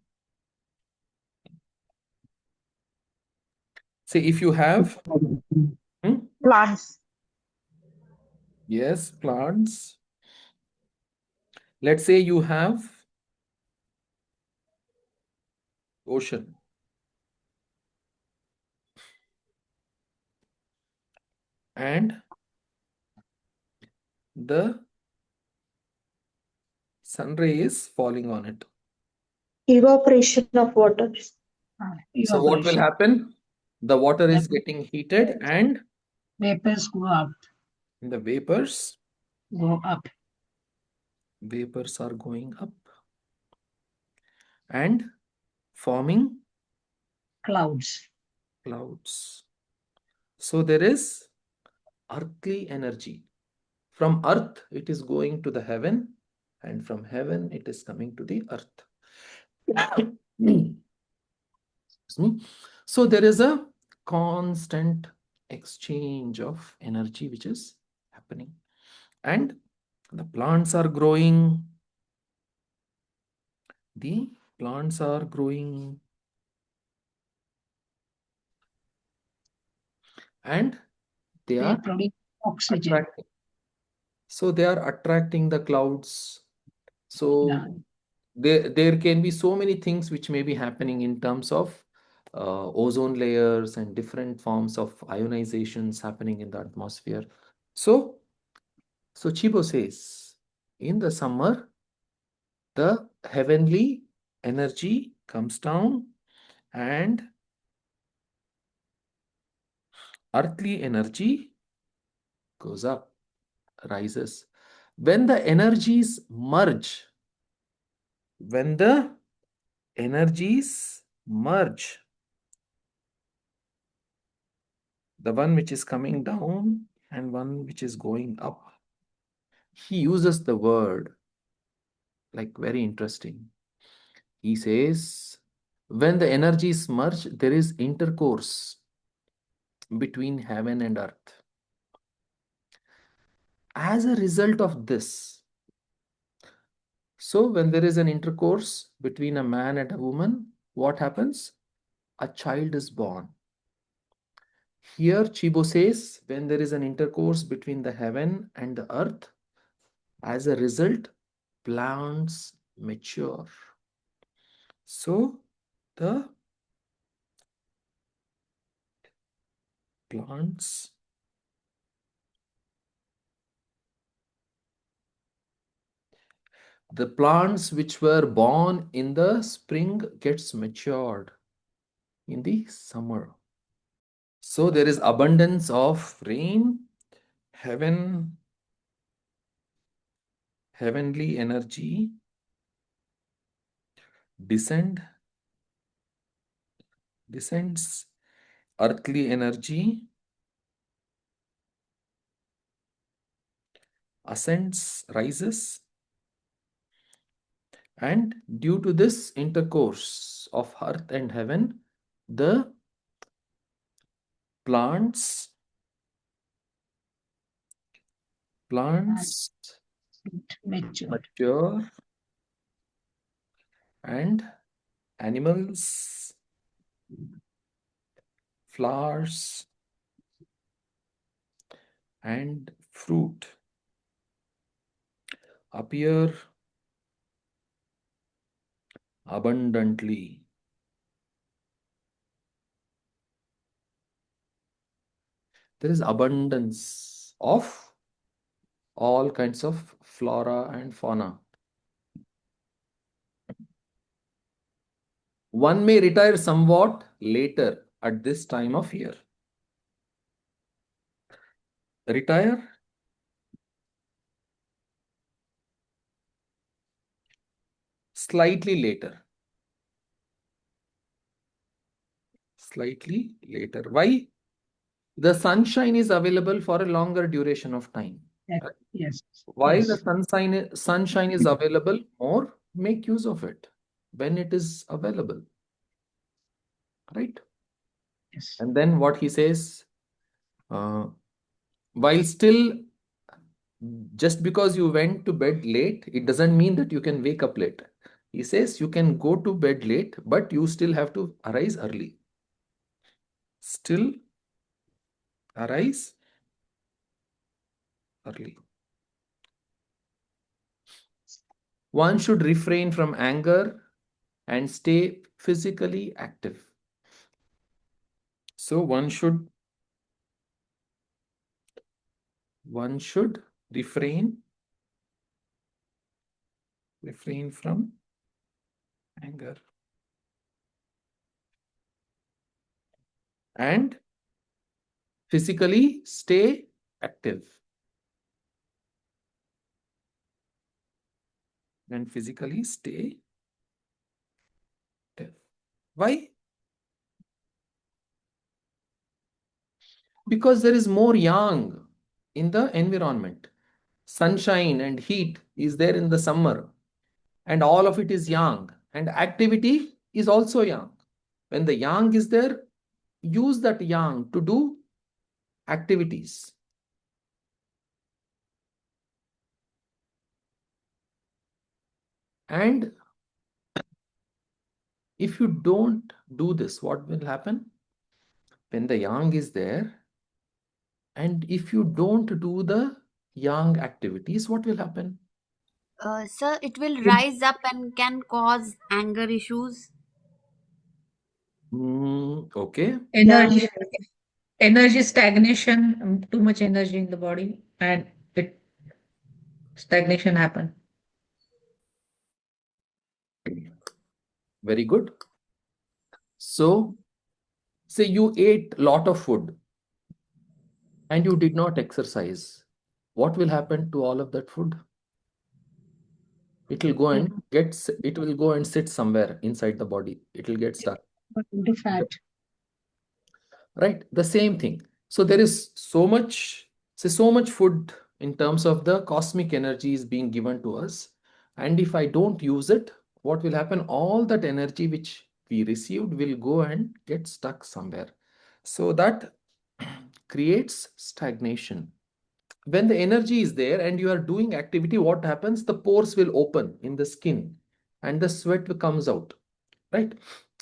Say if you have Plants. yes, plants. Let's say you have ocean. And the sun ray is falling on it. Evaporation of water. So what will happen? The water is getting heated and Vapors go up. the vapors Go up. Vapors are going up and forming Clouds. clouds. So there is earthly energy. From earth, it is going to the heaven, and from heaven, it is coming to the earth. Excuse me. So there is a constant exchange of energy which is happening. And the plants are growing. The plants are growing. And they are oxygen. attracting. So they are attracting the clouds. So there can be so many things which may be happening in terms of ozone layers and different forms of ionizations happening in the atmosphere. So Chibo says, in the summer, the heavenly energy comes down and earthly energy goes up, rises. When the energies merge, when the energies merge, the one which is coming down and one which is going up, he uses the word like very interesting. He says, when the energies merge, there is intercourse between heaven and earth. As a result of this, so when there is an intercourse between a man and a woman, what happens? A child is born. Here, Chibo says, when there is an intercourse between the heaven and the earth, as a result, plants mature. So, the plants which were born in the spring gets matured in the summer. So there is abundance of rain, heavenly energy descends, earthly energy ascends, rises, and due to this intercourse of earth and heaven, the plants mature and animals, flowers and fruit appear abundantly. There is abundance of all kinds of flora and fauna. One may retire somewhat later at this time of year. Retire slightly later. Slightly later. Why? The sunshine is available for a longer duration of time. Yes. While the sunshine is available more, make use of it when it is available. Right? Yes. And then what he says, while still, just because you went to bed late, it doesn't mean that you can wake up late. He says you can go to bed late, but you still have to arise early. Still arise early. One should refrain from anger and stay physically active. So one should refrain from anger and physically stay active. And physically stay active. Why? Because there is more yang in the environment. Sunshine and heat is there in the summer, and all of it is yang, and activity is also yang. When the yang is there, use that yang to do activities. And if you don't do this, what will happen? When the yang is there, and if you don't do the yang activities, what will happen? Sir, it will rise up and can cause anger issues. Okay. Energy stagnation, too much energy in the body, and it stagnation happen. Very good. So, say you ate a lot of food and you did not exercise. What will happen to all of that food? It will go and sit somewhere inside the body. It will get stuck. The fat. Right? The same thing. So there is so much food in terms of the cosmic energy is being given to us. And if I don't use it, what will happen? All that energy which we received will go and get stuck somewhere. So that creates stagnation. When the energy is there and you are doing activity, what happens? The pores will open in the skin and the sweat comes out, right?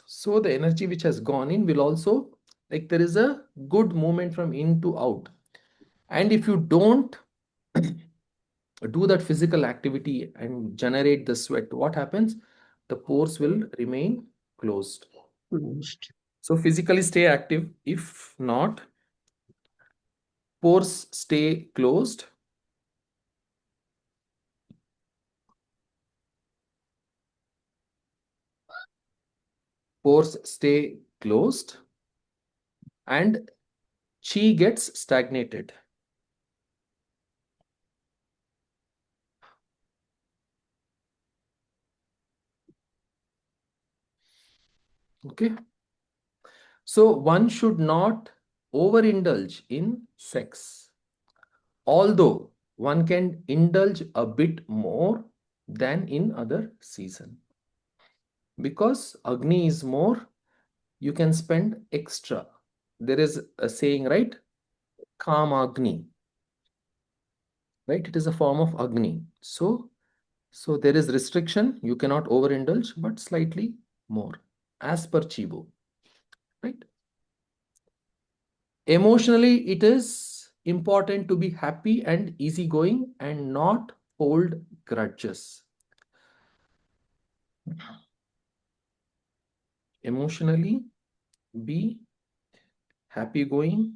So the energy which has gone in will also, like, there is a good movement from in to out. And if you don't do that physical activity and generate the sweat, what happens? The pores will remain closed. So physically stay active. If not, pores stay closed. Pores stay closed and chi gets stagnated. Okay. So one should not overindulge in sex, although one can indulge a bit more than in other season. Because Agni is more, you can spend extra. there is a saying, right? Kam Agni, right? It is a form of Agni. So there is restriction. You cannot overindulge, but slightly more as per Chibo, right? Emotionally, it is important to be happy and easygoing and not hold grudges. Emotionally, be happy going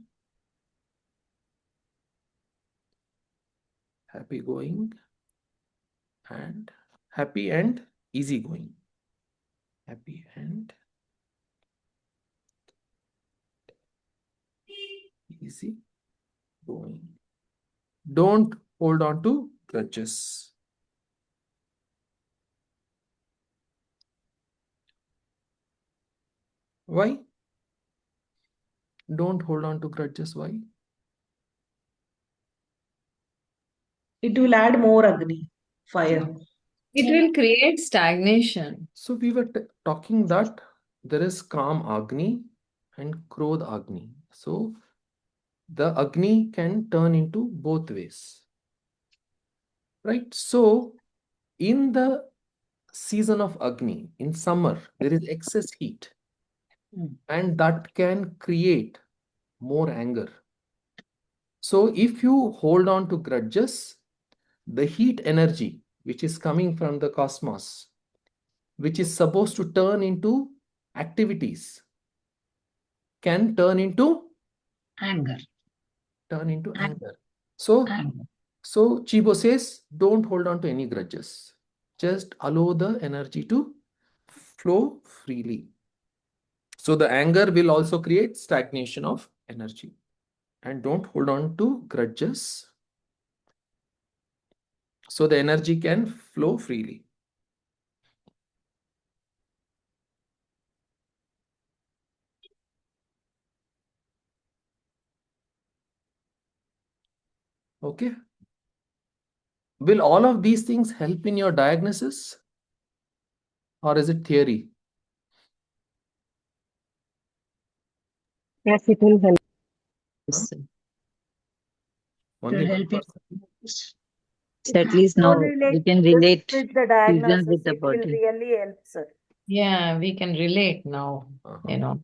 and happy and easygoing. Happy and easy going. Don't hold on to grudges. Why? Don't hold on to grudges. Why? It will add more Agni, fire. It will create stagnation. So we were talking that there is Kam Agni and Krodh Agni. So the Agni can turn into both ways, right? So in the season of Agni, in summer, there is excess heat, and that can create more anger. So if you hold on to grudges, the heat energy which is coming from the cosmos, which is supposed to turn into activities, can turn into Anger. anger. So Chibo says, don't hold on to any grudges. Just allow the energy to flow freely. So the anger will also create stagnation of energy. And don't hold on to grudges, so the energy can flow freely. Okay. Will all of these things help in your diagnosis, or is it theory? Yes, it will help. Huh? It Only will one help you. person. So at least now we can relate With the season diagnosis, with the it will body. really help, sir. Yeah, we can relate now, you know.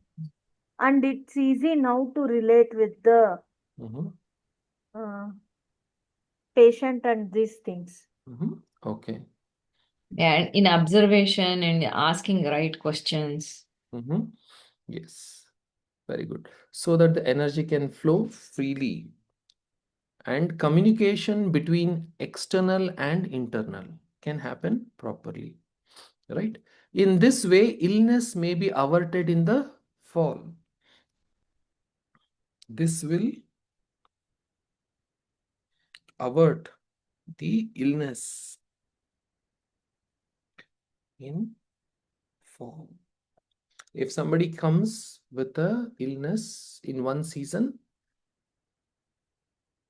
And it's easy now to relate with the patient and these things. Okay. Yeah, and in observation and asking right questions. Yes. Very good. So that the energy can flow freely, and communication between external and internal can happen properly, right? In this way, illness may be averted in the fall. This will avert the illness in fall. If somebody comes with a illness in one season,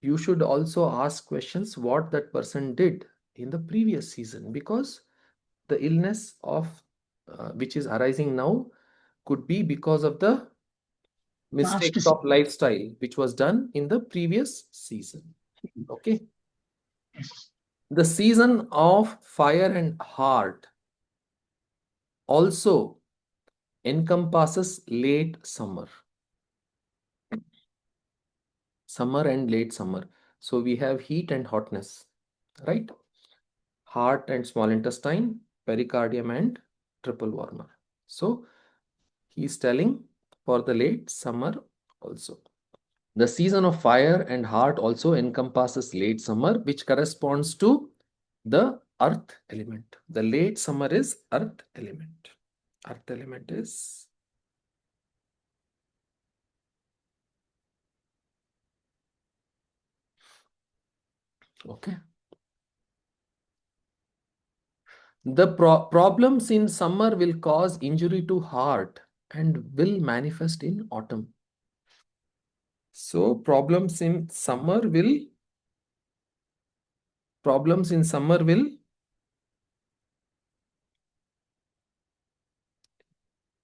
you should also ask questions what that person did in the previous season, because the illness of which is arising now could be because of the mistakes of lifestyle which was done in the previous season. Okay. The season of fire and heart also encompasses late summer. Summer and late summer. So we have heat and hotness, right? Heart and small intestine, pericardium and triple warmer. So he is telling for the late summer also. The season of fire and heart also encompasses late summer, which corresponds to the earth element. The late summer is earth element. Earth element is okay. The problems in summer will cause injury to heart and will manifest in autumn. So problems in summer will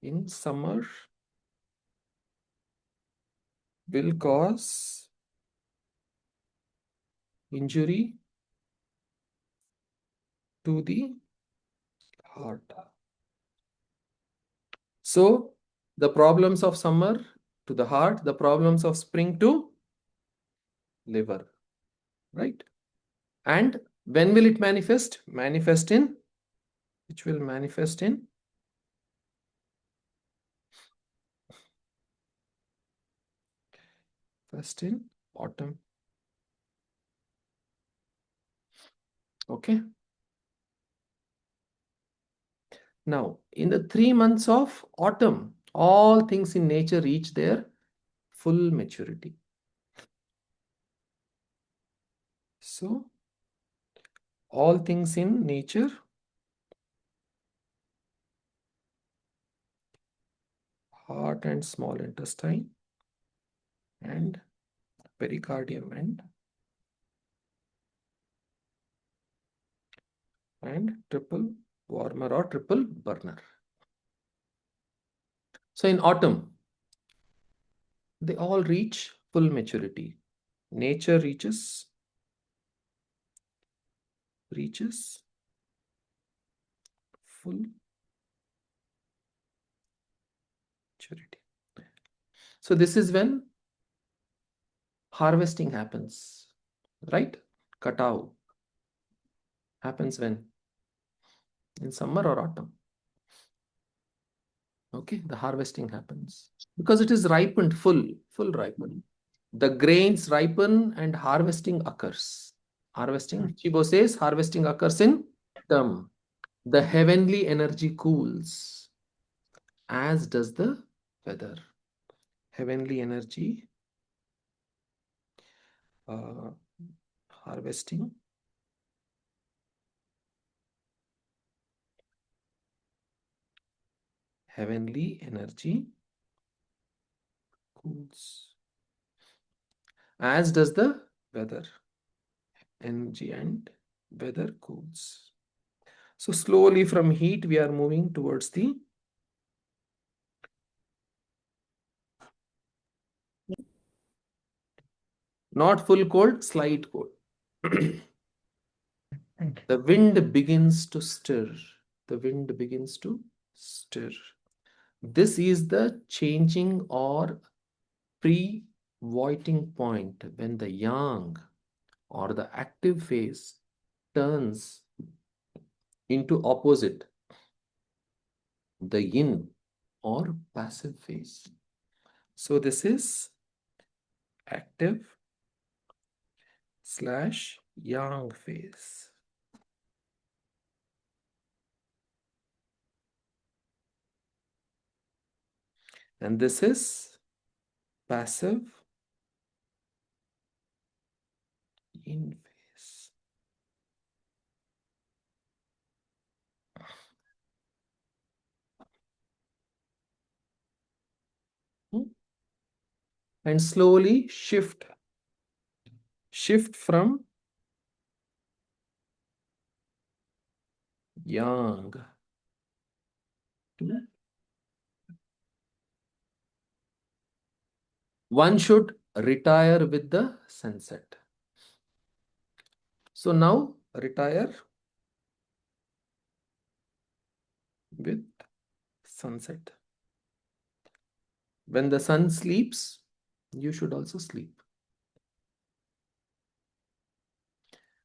in summer will cause injury to the heart. So the problems of summer to the heart, the problems of spring to liver, right? And when will it manifest? Which will manifest in first in autumn. Okay. Now, in the 3 months of autumn, all things in nature reach their full maturity. So, all things in nature, heart and small intestine, and pericardium and triple warmer or triple burner. So, in autumn, they all reach full maturity. Nature reaches full maturity. So this is when harvesting happens, right? Katao happens when? In summer or autumn. Okay, the harvesting happens because it is ripened, full ripened. The grains ripen and harvesting occurs. Harvesting, Chibo says, harvesting occurs in autumn. The heavenly energy cools, as does the weather. Heavenly energy harvesting heavenly energy cools, as does the weather. Energy and weather cools. So slowly from heat we are moving towards the not full cold, slight cold. The wind begins to stir. The wind begins to stir. This is the changing or pre-voiting point when the yang or the active phase turns into opposite, the yin or passive phase. So this is active / yang phase. And this is passive yin phase. And slowly shift from yang to one should retire with the sunset. So now retire with sunset. When the sun sleeps, you should also sleep.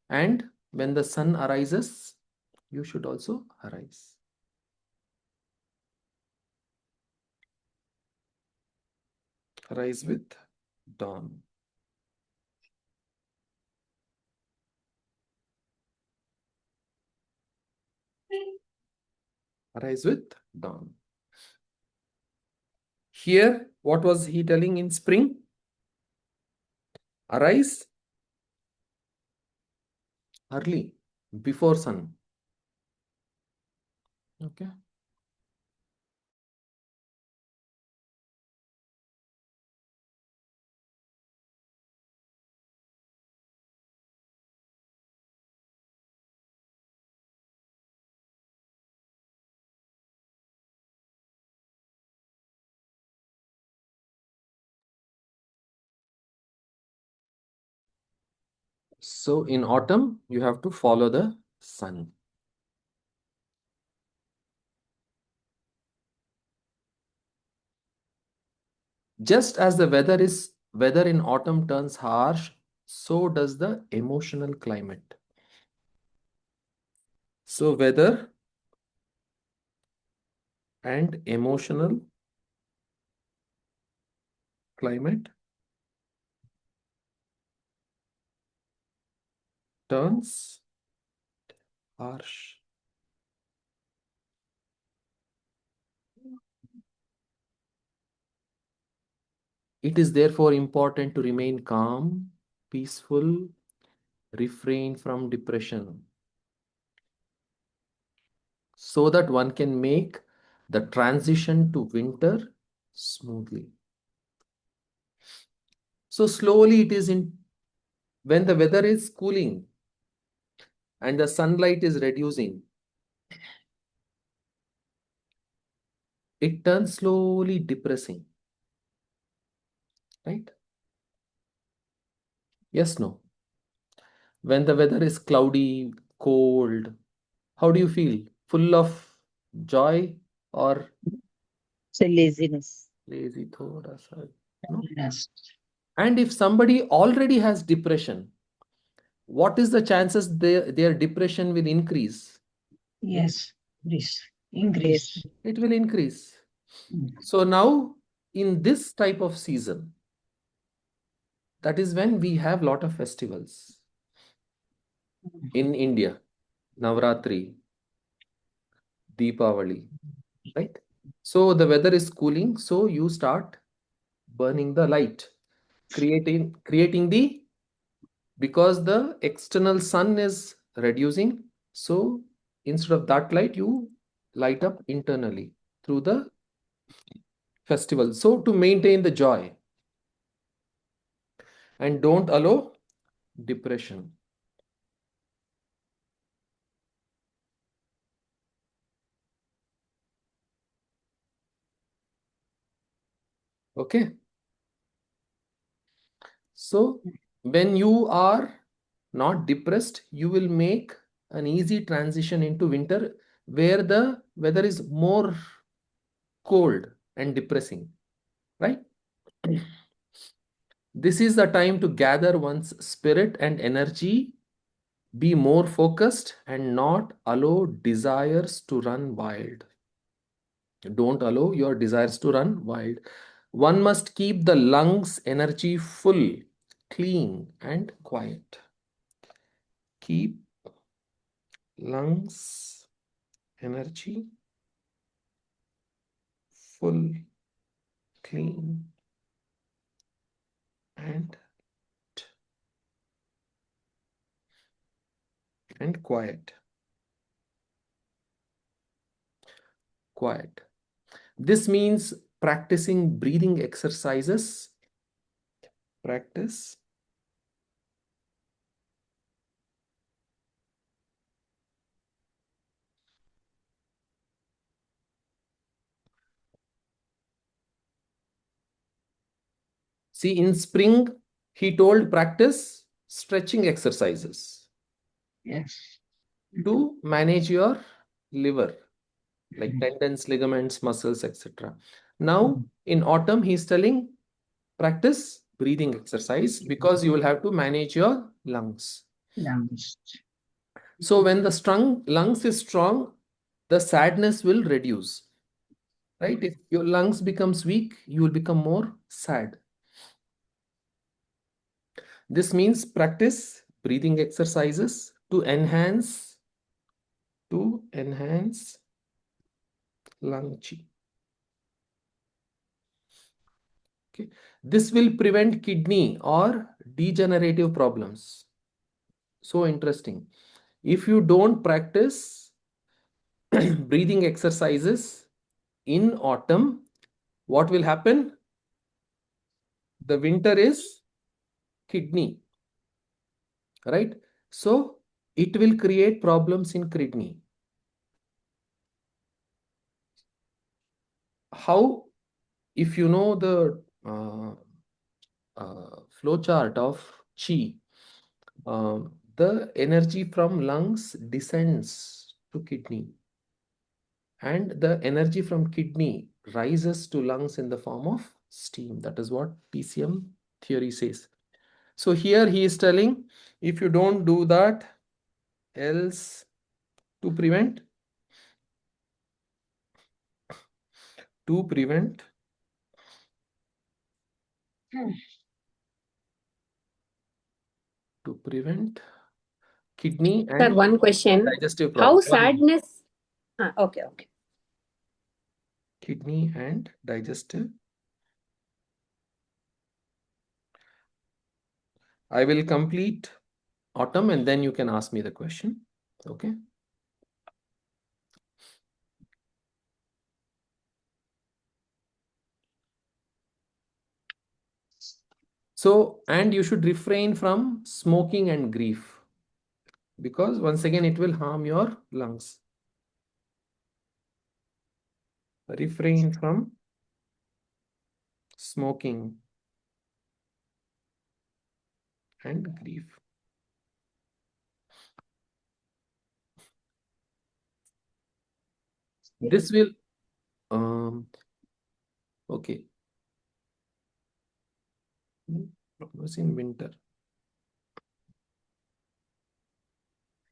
And when the sun arises, you should also arise. Arise with dawn. Arise with dawn. Here, what was he telling in spring? Arise early, before sun. Okay. So in autumn, you have to follow the sun. Just as the weather in autumn turns harsh, so does the emotional climate. So weather and emotional climate turns harsh. It is therefore important to remain calm, peaceful, refrain from depression, so that one can make the transition to winter smoothly. So slowly it is when the weather is cooling and the sunlight is reducing, it turns slowly depressing. Right? Yes, no. When the weather is cloudy, cold, how do you feel? Full of joy or So laziness. lazy? Thoda sa, no? Yes. And if somebody already has depression, what is the chances their depression will increase? Yes. Please increase. It will increase. Mm. So now in this type of season, that is when we have lot of festivals in India. Navratri, Deepavali, right? So the weather is cooling, so you start burning the light, creating the, because the external sun is reducing, so instead of that light, you light up internally through the festival. So to maintain the joy and don't allow depression. Okay. So when you are not depressed, you will make an easy transition into winter where the weather is more cold and depressing, right? This is the time to gather one's spirit and energy, be more focused, and not allow desires to run wild. Don't allow your desires to run wild. One must keep the lungs energy full, clean, and quiet. Keep lungs energy full, clean, and quiet. Quiet. This means practicing breathing exercises. Practice See, in spring, he told practice stretching exercises Yes. to manage your liver, like tendons, ligaments, muscles, etc. Now, in autumn, he's telling practice breathing exercise because you will have to manage your lungs. Lungs. So when the strong lungs is strong, the sadness will reduce. Right? If your lungs becomes weak, you will become more sad. This means practice breathing exercises to enhance lung chi. Okay. This will prevent kidney or degenerative problems. So interesting. If you don't practice breathing exercises in autumn, what will happen? The winter is kidney, right? So it will create problems in kidney. How, if you know the flow chart of chi, the energy from lungs descends to kidney, and the energy from kidney rises to lungs in the form of steam. That is what PCM theory says. So here he is telling, if you don't do that, else to prevent kidney Sir, and one question. digestive How problem. sadness? Okay. Kidney and digestive. I will complete Autumn and then you can ask me the question. Okay. So, and you should refrain from smoking and grief, because once again it will harm your lungs. Refrain from smoking and grief. This will okay. Was in winter.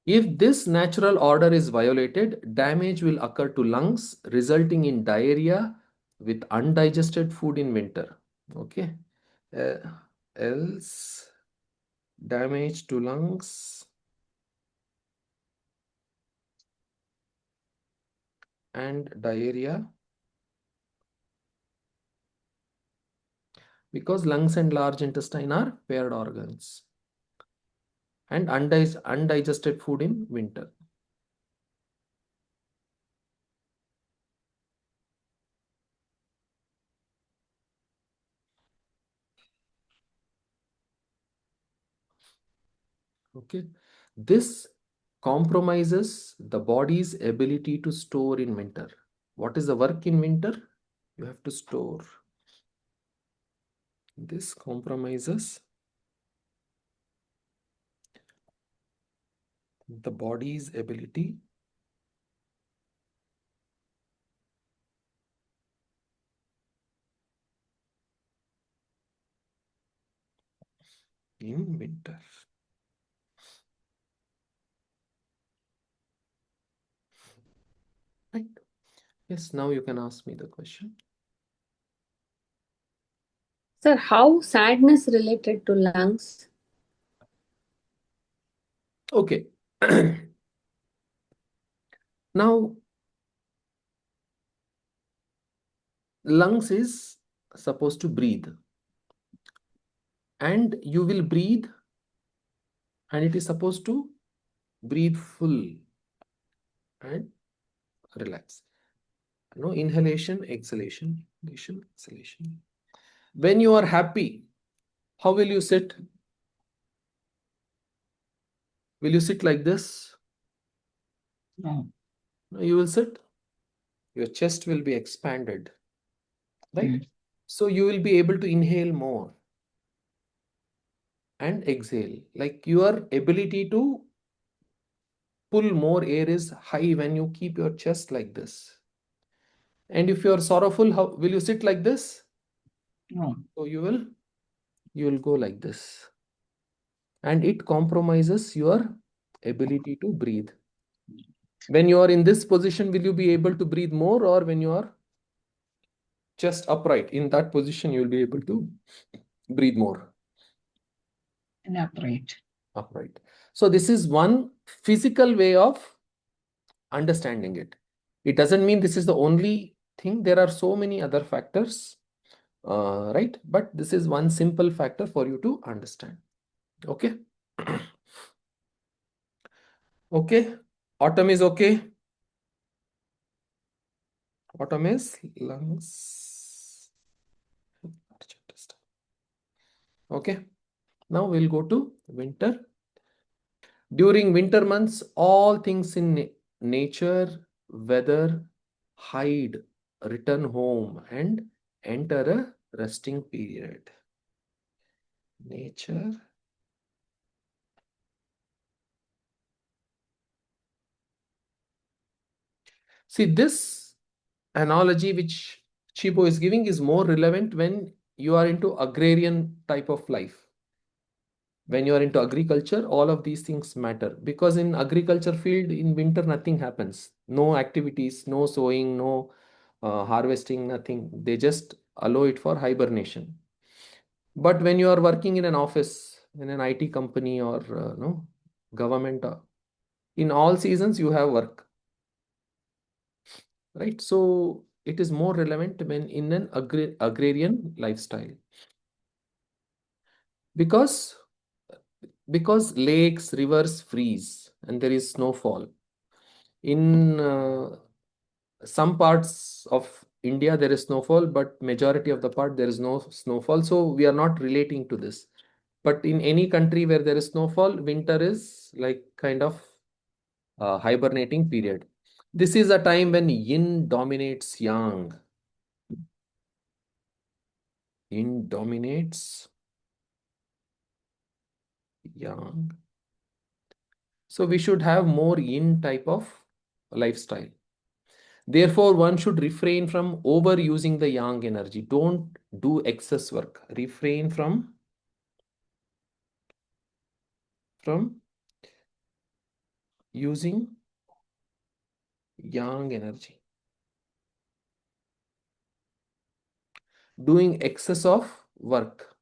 If this natural order is violated, damage will occur to lungs, resulting in diarrhea with undigested food in winter. Okay. Else damage to lungs and diarrhea, because lungs and large intestine are paired organs, and undigested food in winter. Okay, this compromises the body's ability to store in winter. What is the work in winter? You have to store. This compromises the body's ability in winter. Right. Yes, now you can ask me the question. Sir, how sadness related to lungs? Okay. Now, lungs is supposed to breathe, and you will breathe, and it is supposed to breathe full and relax. No inhalation, exhalation, inhalation, exhalation. When you are happy, how will you sit? Will you sit like this? No. No, you will sit. Your chest will be expanded, right? So you will be able to inhale more and exhale. Like your ability to pull more air is high when you keep your chest like this. And if you are sorrowful, how will you sit like this? No. So you will go like this. And it compromises your ability to breathe. When you are in this position, will you be able to breathe more, or when you are chest upright, in that position, you will be able to breathe more? And upright. Upright. So this is one physical way of understanding it. It doesn't mean this is the only thing. There are so many other factors, right? But this is one simple factor for you to understand. Okay. Okay. Autumn is okay. Autumn is lungs. Okay. Now we'll go to winter. During winter months, all things in nature, weather, hide, return home, and enter a resting period. Nature, See, this analogy which Chibo is giving is more relevant when you are into agrarian type of life. When you are into agriculture, all of these things matter, because in agriculture field in winter nothing happens. No activities, no sowing, no harvesting, nothing. They just allow it for hibernation. But when you are working in an office, in an IT company or no government, in all seasons you have work, right? So it is more relevant when in an agrarian lifestyle, because lakes, rivers freeze and there is snowfall. In some parts of India there is snowfall, but majority of the part there is no snowfall. So we are not relating to this. But in any country where there is snowfall, winter is like kind of hibernating period. This is a time when yin dominates yang. Yin dominates yang. So we should have more yin type of lifestyle. Therefore, one should refrain from overusing the yang energy. Don't do excess work. Refrain from using yang energy. Doing excess of work,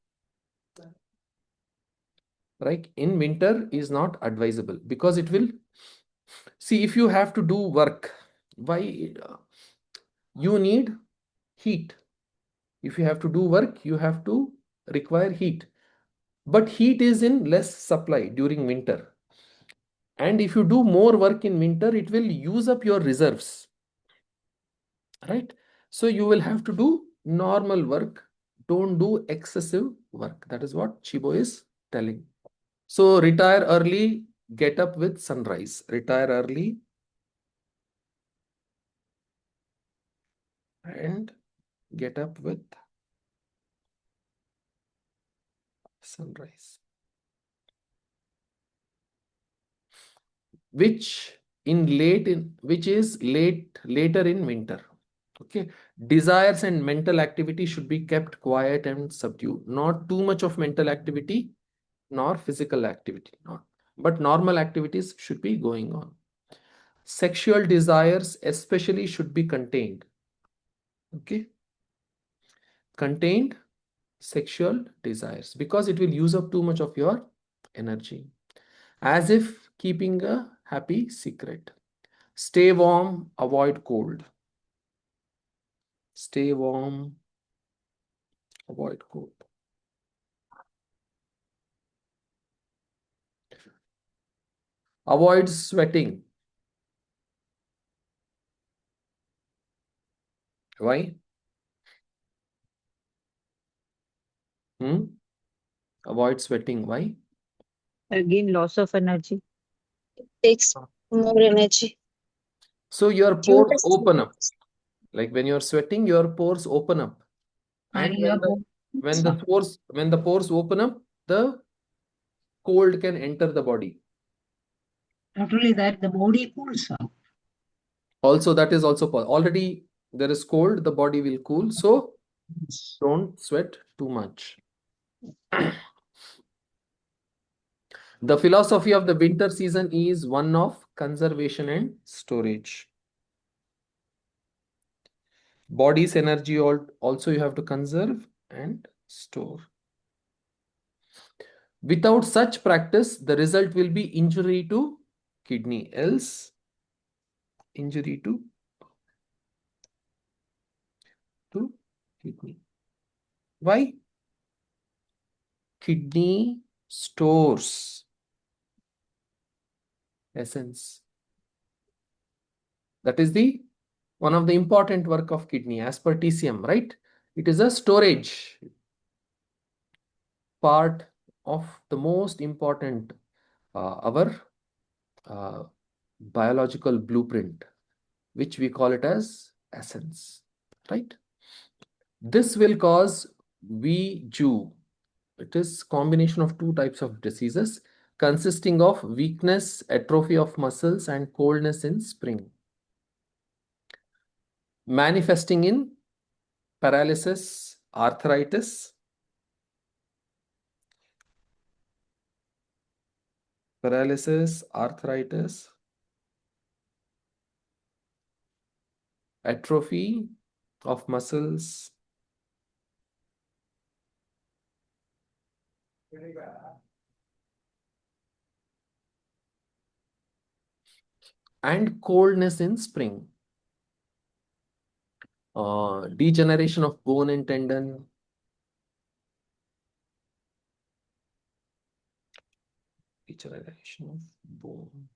right, in winter is not advisable, because it will, see, if you have to do work, why you need heat. If you have to do work, you have to require heat, but heat is in less supply during winter. And if you do more work in winter, it will use up your reserves, right? So you will have to do normal work. Don't do excessive work. That is what Chibo is telling. So retire early, get up with sunrise. Retire early and get up with sunrise. Which is later in winter. Okay. Desires and mental activity should be kept quiet and subdued. Not too much of mental activity, nor physical activity. But normal activities should be going on. Sexual desires especially should be contained. Okay. Contained sexual desires, because it will use up too much of your energy. As if keeping a happy secret. Stay warm, avoid cold. Stay warm, avoid cold. Avoid sweating. Why? Avoid sweating. Why? Again, loss of energy. Takes more energy. So your pores open up. Like when you're sweating, your pores open up. And when the pores open up, the cold can enter the body. Not only that, the body cools down. Also, that is also already there is cold, the body will cool. So don't sweat too much. The philosophy of the winter season is one of conservation and storage. Body's energy also you have to conserve and store. Without such practice, the result will be injury to kidney, else injury to kidney. Why? Kidney stores essence. That is the one of the important work of kidney as per TCM, right? It is a storage part of the most important our biological blueprint, which we call it as essence, right? This will cause VJU. It is combination of two types of diseases consisting of weakness, atrophy of muscles, and coldness in spring. manifesting in paralysis, arthritis, atrophy of muscles, and coldness in spring. Degeneration of bone and tendon, degeneration of bone.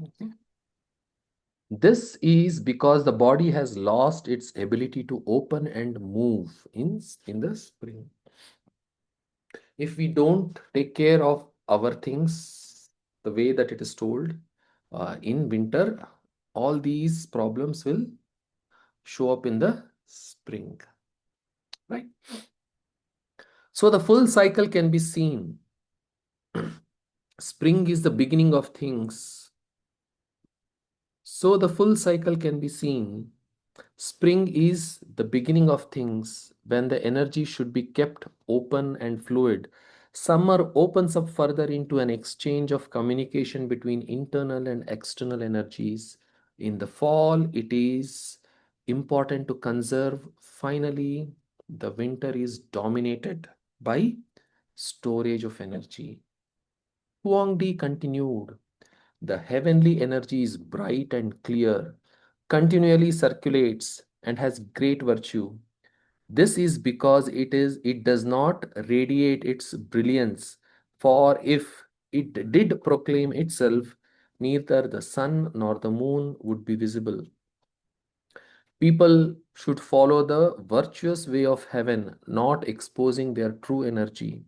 Okay. This is because the body has lost its ability to open and move in the spring. If we don't take care of our things the way that it is told, in winter, all these problems will show up in the spring, right? So the full cycle can be seen. Spring is the beginning of things. So the full cycle can be seen. Spring is the beginning of things when the energy should be kept open and fluid. Summer opens up further into an exchange of communication between internal and external energies. In the fall, it is important to conserve. Finally, the winter is dominated by storage of energy. Huangdi continued, the heavenly energy is bright and clear, continually circulates, and has great virtue. This is because it does not radiate its brilliance, for if it did proclaim itself, neither the sun nor the moon would be visible. People should follow the virtuous way of heaven, not exposing their true energy.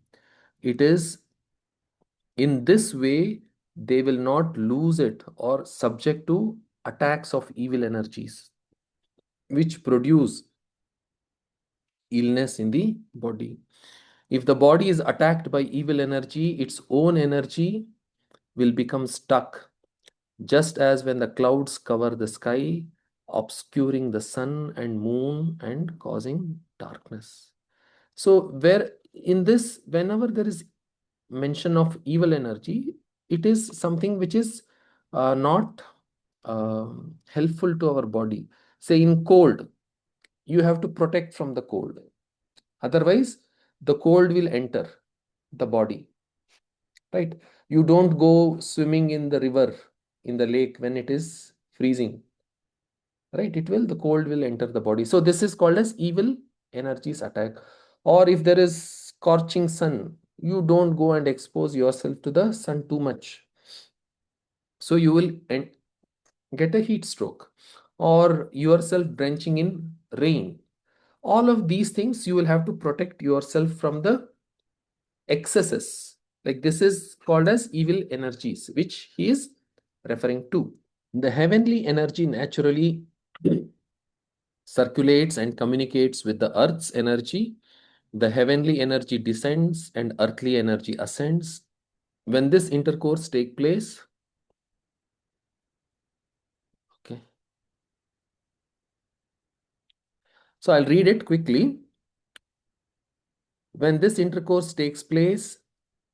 It is in this way they will not lose it or subject to attacks of evil energies, which produce illness in the body. If the body is attacked by evil energy, its own energy will become stuck, just as when the clouds cover the sky, obscuring the sun and moon and causing darkness. So, where in this, whenever there is mention of evil energy, it is something which is not helpful to our body. Say in cold, you have to protect from the cold. Otherwise, the cold will enter the body, right? You don't go swimming in the river, in the lake when it is freezing, right? The cold will enter the body. So this is called as evil energies attack. Or if there is scorching sun, you don't go and expose yourself to the sun too much. So you will get a heat stroke or yourself drenching in rain. All of these things you will have to protect yourself from the excesses. Like this is called as evil energies, which he is referring to. The heavenly energy naturally circulates and communicates with the earth's energy. The heavenly energy descends and earthly energy ascends. When this intercourse takes place, okay. So I'll read it quickly. When this intercourse takes place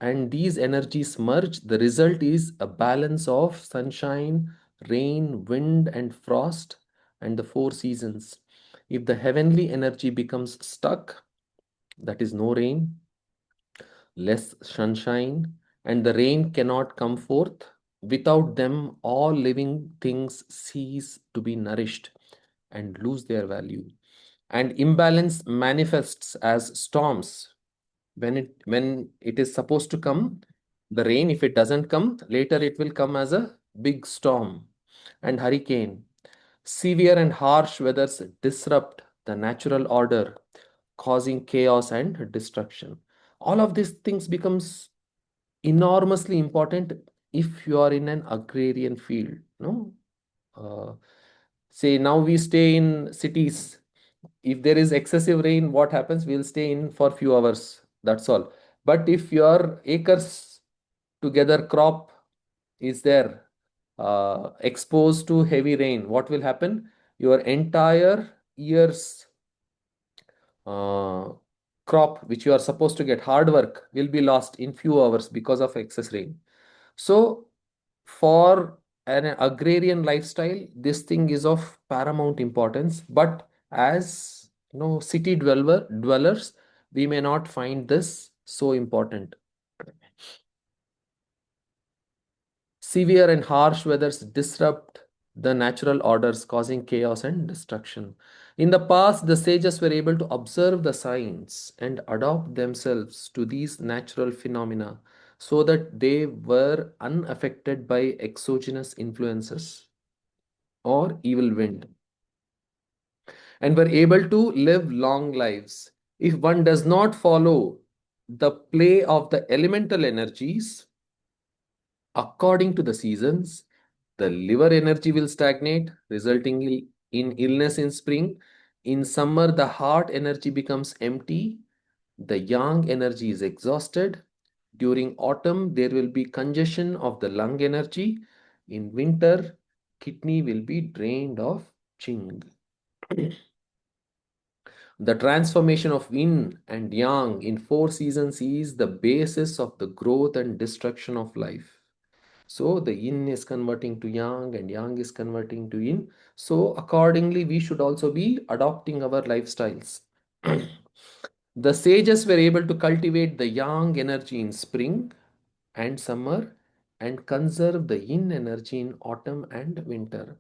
and these energies merge, the result is a balance of sunshine, rain, wind, and frost, and the four seasons. If the heavenly energy becomes stuck, that is no rain, less sunshine, and the rain cannot come forth, without them, all living things cease to be nourished and lose their value. And imbalance manifests as storms. When it is supposed to come, the rain, if it doesn't come, later it will come as a big storm and hurricane. Severe and harsh weathers disrupt the natural order, causing chaos and destruction. All of these things becomes enormously important if you are in an agrarian field. No, say now we stay in cities. If there is excessive rain, what happens? We'll stay in for few hours. That's all. But if your acres together crop is there, exposed to heavy rain, what will happen? Your entire year's crop, which you are supposed to get, hard work, will be lost in few hours because of excess rain. So for an agrarian lifestyle, this thing is of paramount importance. But as city dwellers, we may not find this so important. Severe and harsh weathers disrupt the natural orders, causing chaos and destruction. In the past, the sages were able to observe the signs and adapt themselves to these natural phenomena so that they were unaffected by exogenous influences or evil wind and were able to live long lives. If one does not follow the play of the elemental energies according to the seasons, the liver energy will stagnate, resulting in illness in spring. In summer, the heart energy becomes empty, the yang energy is exhausted. During autumn, there will be congestion of the lung energy. In winter, kidney will be drained of qing. The transformation of yin and yang in four seasons is the basis of the growth and destruction of life. So the yin is converting to yang and yang is converting to yin. So accordingly, we should also be adopting our lifestyles. The sages were able to cultivate the yang energy in spring and summer and conserve the yin energy in autumn and winter.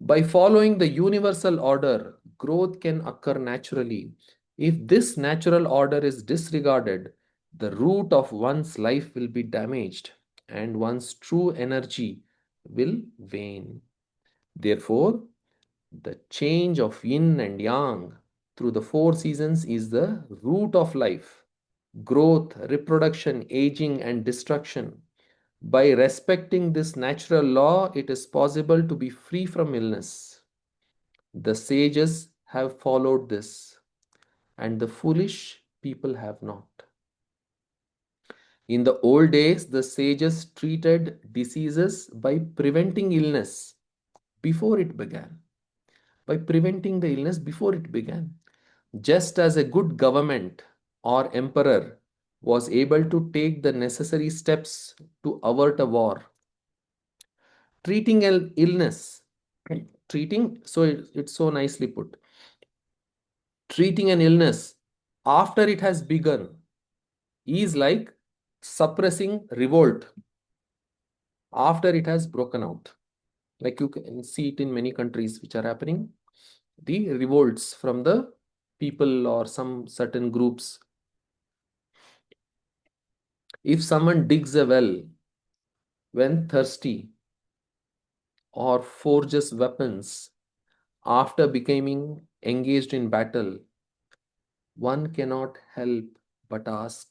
By following the universal order, growth can occur naturally. If this natural order is disregarded, the root of one's life will be damaged and one's true energy will wane. Therefore, the change of yin and yang through the four seasons is the root of life. Growth, reproduction, aging, and destruction. By respecting this natural law, it is possible to be free from illness. The sages have followed this, and the foolish people have not. In the old days, the sages treated diseases by preventing illness before it began. By preventing the illness before it began. Just as a good government or emperor was able to take the necessary steps to avert a war. Treating an illness, it's so nicely put. Treating an illness after it has begun is like suppressing revolt after it has broken out. Like you can see it in many countries which are happening. The revolts from the people or some certain groups. If someone digs a well when thirsty or forges weapons after becoming engaged in battle, one cannot help but ask,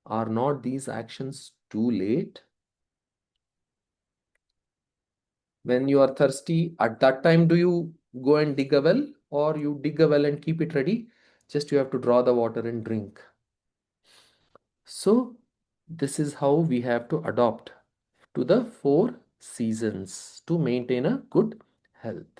are not these actions too late? When you are thirsty, at that time, do you go and dig a well, or you dig a well and keep it ready? Just you have to draw the water and drink. So this is how we have to adopt to the four seasons to maintain a good health.